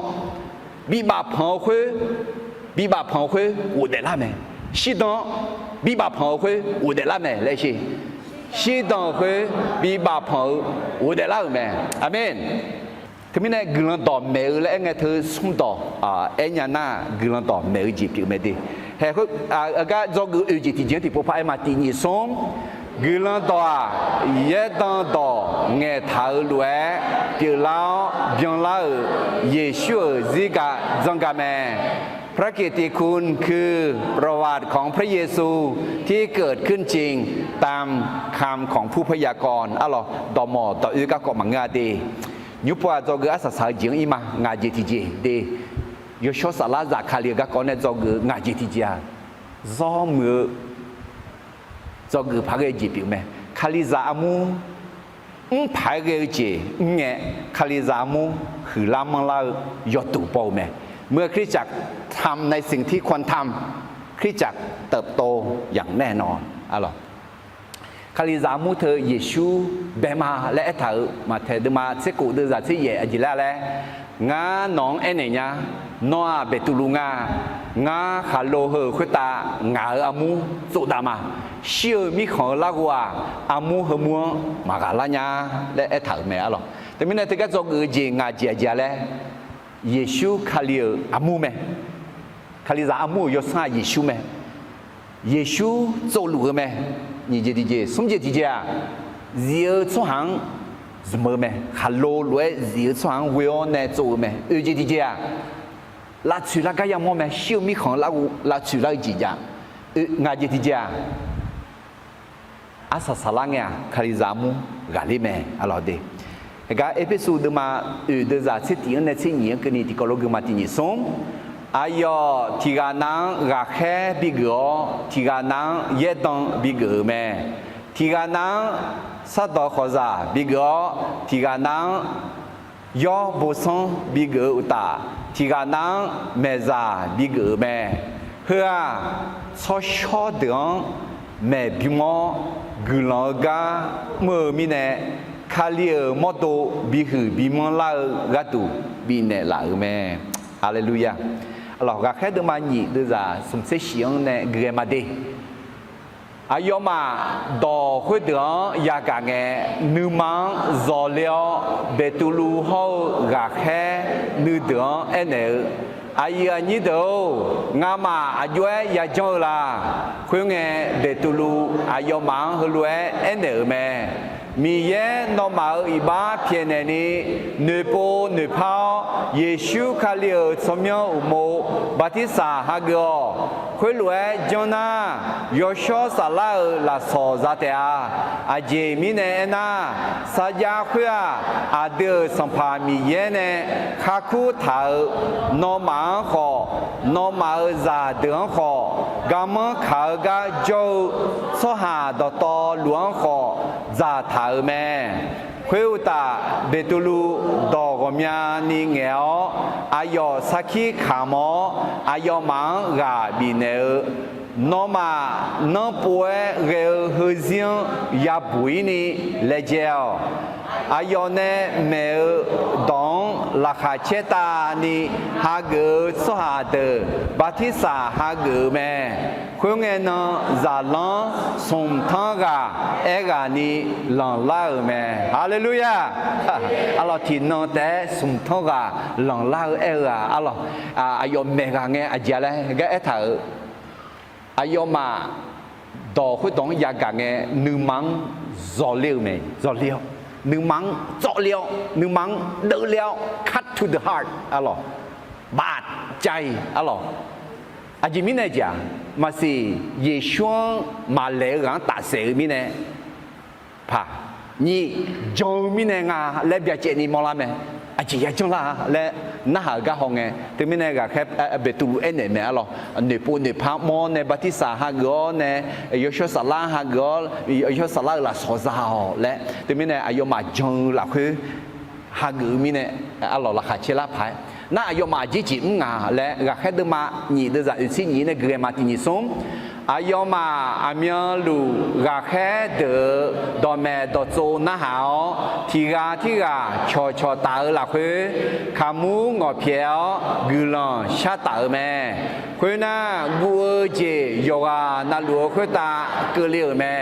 บีบาพอคืออูเดล่าแม่ชิดอน比把朋友会我的拉美那些，西当会比把朋友我的拉美，阿门。他们呢，格兰岛没有了，应该他送到哎呀那格兰岛没有几票没得，还会个做个有几天前的不怕嘛，第二送格兰岛也当到爱头路比老比老也需要这个怎个咩？พระกิตติคุณคือประวัติของพระเยซูที่เกิดขึ้นจริงตามคำของผู้พยากรณ์อะหรอดอมอต่ออือก็กมังงาดียุปว่าจอกอาศัยจิงอีมางาจิติจีดียชสลาจากคาลีก็ก่อนเนี่ยจอกงาจิติจีจอมือจอกพักเอจิปิวแม่คาลีซามูพักเอจิเนี่ยคาลีซามูคือลามังลายอตุปอแม่เมื่อคริสตจักรทำในสิ่งที่ควรทำคริสตจักรเติบโตอย่างแน่นอนอะไรคาลิซามูเธอเยซูเบมาและเธอมาเธอเดินมาเสกุเดินจากที่เย่อจิละแล้วงาหนองเอเนียนัวเบตุลุงางาคาโลเฮคุตางาอามูสุดามาเชื่อมีของลากว่าอามูเฮมัวมากาลาญาและเธอไม่อะไรแต่ไม่ได้ที่ก็จงเจงาเจียเจียแล้วเยซูคาลีอามูไหมคาลีซาอามูยศาเยซูไหมเยซูโจลูไหมนี่เจดีเจสมเจดีเจอ่ะเสียช่วงสมไหมฮัลโหลรวยเสียช่วงเวอร์เนโจไหมเจดีเจอ่ะลาชุลากายามไหมเชื่อมีของลาชุลาจีจ้ะงาเจดีเจอ่ะอาสาสลังเนี่ยคาลีซามูกาลิไหมอะไรเดก็เอพิโซดมาเดือดจากที่ที่นั่นที่นี่ก็นี่ที่ก็ลงมาที่นี่ส่ง ayo tiga nang gakhe bigo tiga nang yedong bigo me tiga nang sado khoza bigo tiga nang yo boson bigo uta tiga nang meza bigo me hua so sho dong me bimo guloga mo mine khalia moto bihu bimo la gatu bine la me Alléluia. Alors, gakhe de mani de za sumse xiong ne gremade. Ayoma do khudran yagange numang zoleo betulu ho gakhe nudran ene. Aya ni do ngama ajwe ya jola khunge betulu ayoma hulwe ene me. Mi ye no ma iba piene ni ne po ne pa Yesu kalio somyo umo batisa hago khulwe jona yosho sala la so zatea aje mine na saja khua ade sampa mi ye ne khaku tha no ma ho no ma za de ho gam kha ga jo so ha do to luang ho za tha me khweu ta betulu do gomya ni ngeo ayo sakhi khamo ayo mang ga bine no ma no poe re hezien ya buini lejeo ayo ne me dong la khacheta ni hage so ha de batisa hage me khunge no za lan som thanga ega ni lan la me hallelujah alors ti no te som thanga lan la ega alors ayo me ga nge ajale ga etha ayo ma do khu dong ya ga nge nu mang zo liu me zo liu nu mang zo liu nu mang de liu cut to the heart alors bad ใจ alors aji mine ja masi ye shuang ma le gang ta se mine pa ni jo mine nga le bia che ni mo la me aji ya chung la le na ha ga hong e te mine ga khep betu ene me alors ne po ne pa mo ne batisa ha go ne yosho sala ha go yosho sala la so za ho le te mine ayo ma jong la khu ha gu mine alors la kha che la pai na ayo ma ji ji nga le ga khe de ma ni de za si ni ne gre ma ti ni som ayo ma amya lu ga khe de do me do zo na hao ti ga cho cho ta la khu kha mu ngo piao gu lon sha ta me khu na gu je yo ga na lu khu ta ke le me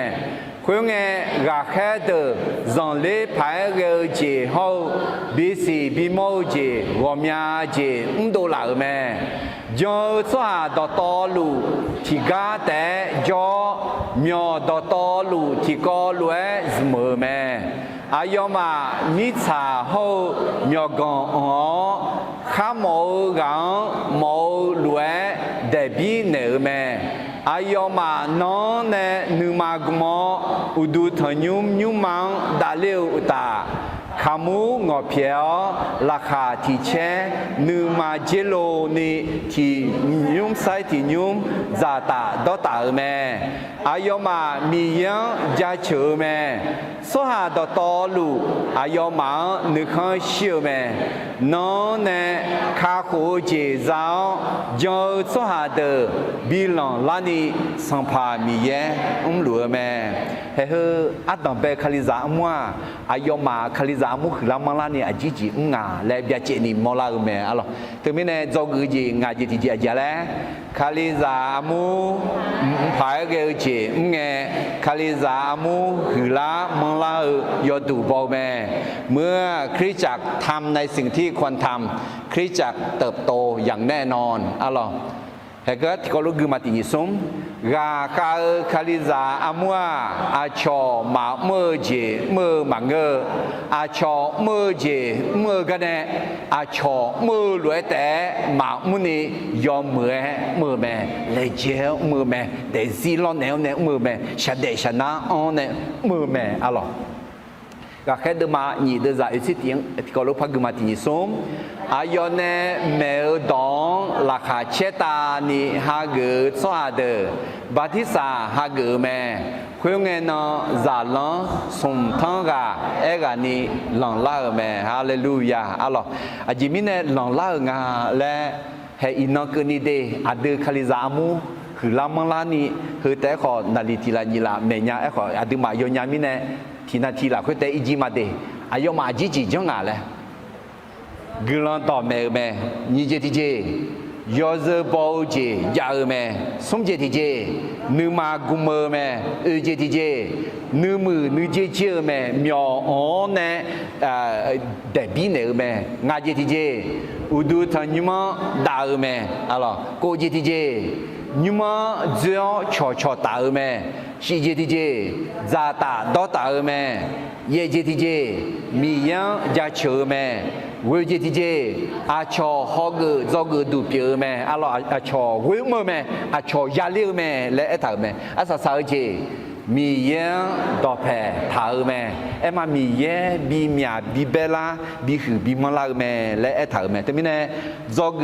khuyên nghe gà khé từ dòng lễ phải gờ chỉ hậu bí sĩ bí mâu chỉ gồm nhà chỉ đồ lạ mẹ do xóa đỏ to lù thì gà té do mèo đỏ to lù thì có lúa mờ mẹ ai mà mi trà hậu mèo gòn ó khá mẫu gắng mẫu lúa để bí nở mẹ ayo ma no ne numa gmo udu thanyum nyumang daleu uta khamu ngo phiao la kha thi che numa jelo ni thi nyum sai thi nyum za ta do ta me ayo ma mi yang ja chu me so ha do to lu ayo ma nu khan shiu me no ne kha khu je zao jo so ha de bi long la ni sang pha mi ye lu me he he adam be khaliza mwa ayo ma khaliza mu khla ma la ni aji ji nga le bia che ni mo la me alors te mi ne zo gu ji nga ji ti ji ja le khaliza mu phai ge ji nge khaliza mu khla ma la yo du bo me เมื่อคริสตจักรทำในสิ่งที่ควรทำคริสตจักรเติบโตอย่างแน่นอนAllah Hegat kalau gemati nisum ga ka khaliza amwa acho ma meje me mange acho meje me gane acho me lue te ma muni yo me me le je me de zilon ne me sha de sha na on ne me alors ก็แค่เดิมาหนีเดินจากสิ่งที่ก็รู้พักมาที่นี่สมอายอนเนเมลดองราคาเชตานี่ฮาเกอสวาเดบาทิสาฮาเกอแม่คุยเงินจาลังสมทั้งกาเอกานี่หลังล่าแม่ฮาเลลูยาอัลลอฮ์อาจิมิเนหลังล่างาและให้อินนักนี่เดอดีคาลิซามูคือลามังลานี่คือแต่ขอนาลิติลานีลาเมียขออดีมาโยญามิเนทีนาทีละคือแต่อิจิมาเดอายมาจิจิจังอะไรกลันต่อแม่นี่เจติเจยอเซบอเจยาแม่สมเจติเจนึมากุมแม่เจติเจนึมือนึเจเจแม่มีอ๋อเนเดบิเนแม่งาเจติเจอุดูทันยมาดาแม่อะไรโกเจติเจยมาเจ้าชอตาแม่ชีเจติเจซาตาดอตาแม่เยเจติเจมียังยาเชอแม่เวจิติเจอาชอฮอกจอกดูเปียแม่อะลออาชอเวมแม่อาชอยาลิแม่และเอตาแม่อาซาซาเจมียังดอแพทาแม่เอมามีเยบีเมียบีเบลาบีหือบีมลาแม่และเอตาแม่แต่มีเนจอก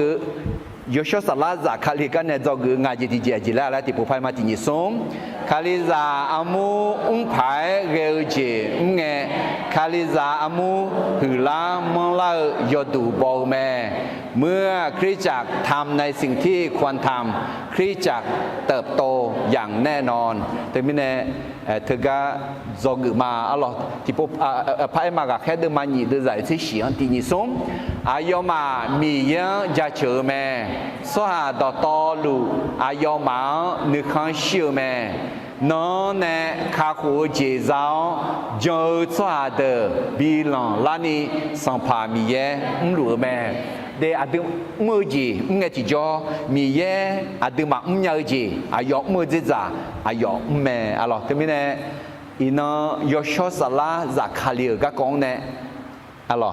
ยชสลาซาคาลิกันเนจอกงาจิติเจจิลาละติปุไพมาตินิสมคาลิซาอามูไพเรเจเงคาลิซาอามูหือลามลายดูบอแม่เมื่อคริสจักรทำในสิ่งที่ควรทำคริสจักรเติบโตอย่างแน่นอนแต่ไม่แน่เธอก็จอกมาอัลลอฮ์ที่พบพระเอมากแค่เดินมาหนีเดินใจที่เสียงที่นิสมอายอมามียังจะเจอแม่สหดอตอลูอายอมานึกขันเชื่อแม่น้องเนข้าหัวเจ้าเจ้าสวาเดบีหลังลานีสัมภามีเย่รู้แม่เดอดึมือจีเงจิจอมีเย่อดึมาเงยจีอายอมือจิจ่าอายอแม่อะลอที่มีเนอินยอชสลาจากคาลีก็กองเนอะลอ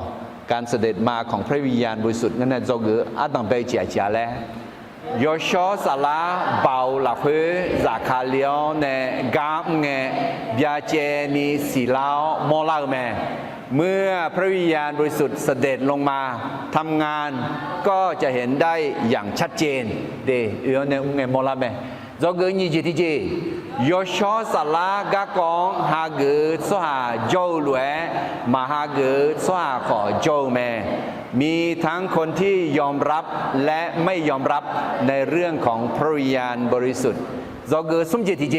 การเสด็จมาของพระวิญญาณบริสุทธิ์นั่นแหละจงอาดังไปเจียเจียแล้วยอชสลาเบาหลับเพื่อจากคาลีเนกามเงบยาเจนีสีลาวมอลาแม่เมื่อพระวิญญาณบริสุทธิ์เสด็จลงมาทำงานก็จะเห็นได้อย่างชัดเจนเดเอเนอุเงมอลาแม่จงยี่จิติเจยอชสลากะกองฮาเกสวาโจลวยมาฮาเกสวาขอโจแม่มีทั้งคนที่ยอมรับและไม่ยอมรับในเรื่องของพระวิญญาณบริสุทธิ์จงสมจิติเจ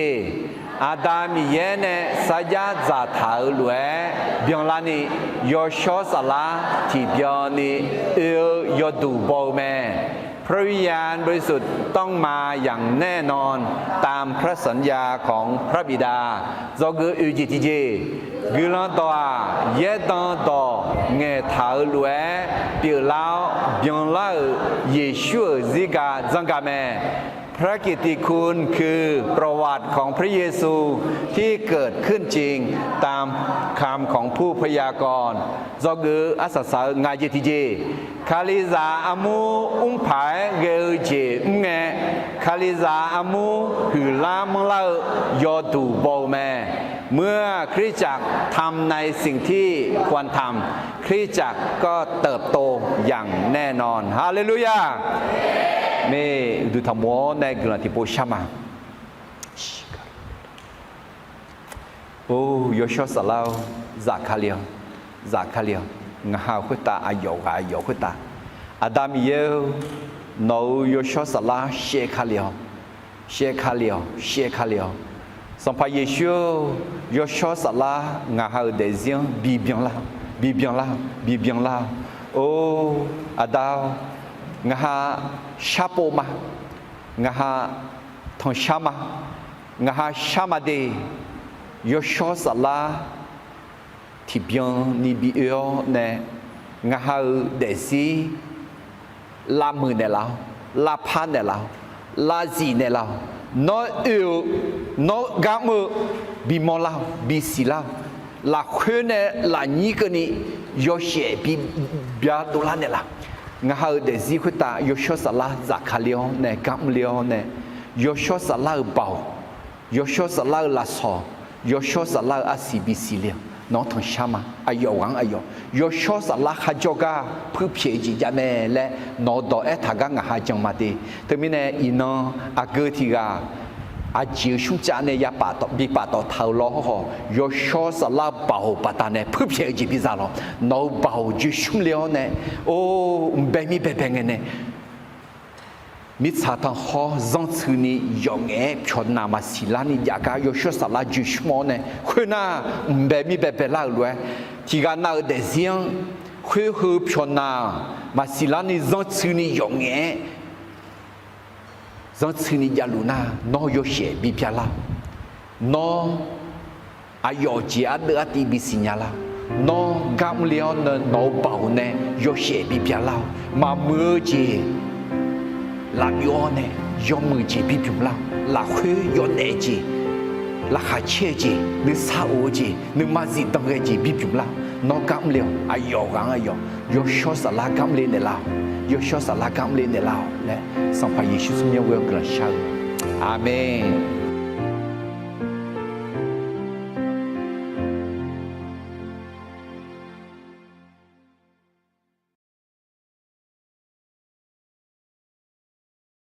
อาดามีเยเนสัจจาถาลวยเบียงลานียอชสลาที่เบียนียอดูบอแม่พระวิญญาณบริสุทธิ์ต้องมาอย่างแน่นอนตามพระสัญญาของพระบิดาจงอุจิติเจกุลตัวเยตันตัวเงถาลวยเปียลาวเบียงลาเยชูซิกาจังกาแมพระกิตติคุณคือประวัติของพระเยซูที่เกิดขึ้นจริงตามคำของผู้พยากรณ์จงอาศัยงายจิเจคาลิซาอามูไผเกเจเงคาลิซาอามูหือลามลายอดูบอแม่เมื่อคริสจักรทำในสิ่งที่ควรทำคริสจักรก็เติบโตอย่างแน่นอนฮาเลลูยาเมื่อดูทำวัวในกลุ่มที่พูดชามาโอ้ยอชสลาวจากคาเลียวงาขุตาอายอขุตาอาดามีเยวนูยอชสลาเชคาเลียวสัมภาเยชูยอชสลางาเดซิยนบีเบียงลาโอ้อาดาวงาชาโปมางาทองชามางาชามาเดยอชสลาที่เบียงนิบิเอลเนงาเดซีลามือเนลาลาพันเนลาลาจีเนลาโนโนกามือบิมอลาบิสิลาลาเขเนลานิกนียอเชบิเบียโดลาเนลางาเดซีขุตายอชสลาจากคาเลียวเนกัมเลียวเนยอชสลาเบายอชสลาลาซอยอชสลาอาซิบิซิเลีย น้องทองชามาอายวังอายอยชอสลักฮาจกาผู้เพียจีจาแม่และนอดอเอทากางหาจังมาดีแต่มีเนี่ยอีน้องอาเกติกาอาจิวชุจาเนี่ยยาป่าต่อบีป่าต่อเท้าล้อหอยชอสลับเบาปาตาเนี่ยผู้เพียจีพิซาล้อนอเบาจิชุมเลี้ยวเนี่ยโอ้เบมีเบเบงเนี่ยมิตรสาธารณะจังสื่อนี้ยองเอฟชนนามาสิลานี่อยากให้ยศสลาจุชมอเนี่ยคุณน่ะแบบมีแบบเล่าเลยที่การน่าเดซิยงคุณคือชนนามาสิลานี่จังสื่อนี้ยองเอจังสื่อนี้ยาลูน่านอยเชบิพิลานออายอจีอาเดอติบิสิญญาลานอกำเลี้ยนนอเบาเนี่ยยเชบิพิลามาเมื่อจีla yone yomu ji bi pium la la hu yone ji la kha che ji ni sa o ji ni ma zi dang ge ji bi pium la no kam le ayo gang ayo yo sho sa la kam le ne la yo sho sa la kam le ne la le sang pa yesu su mye we gla sha amen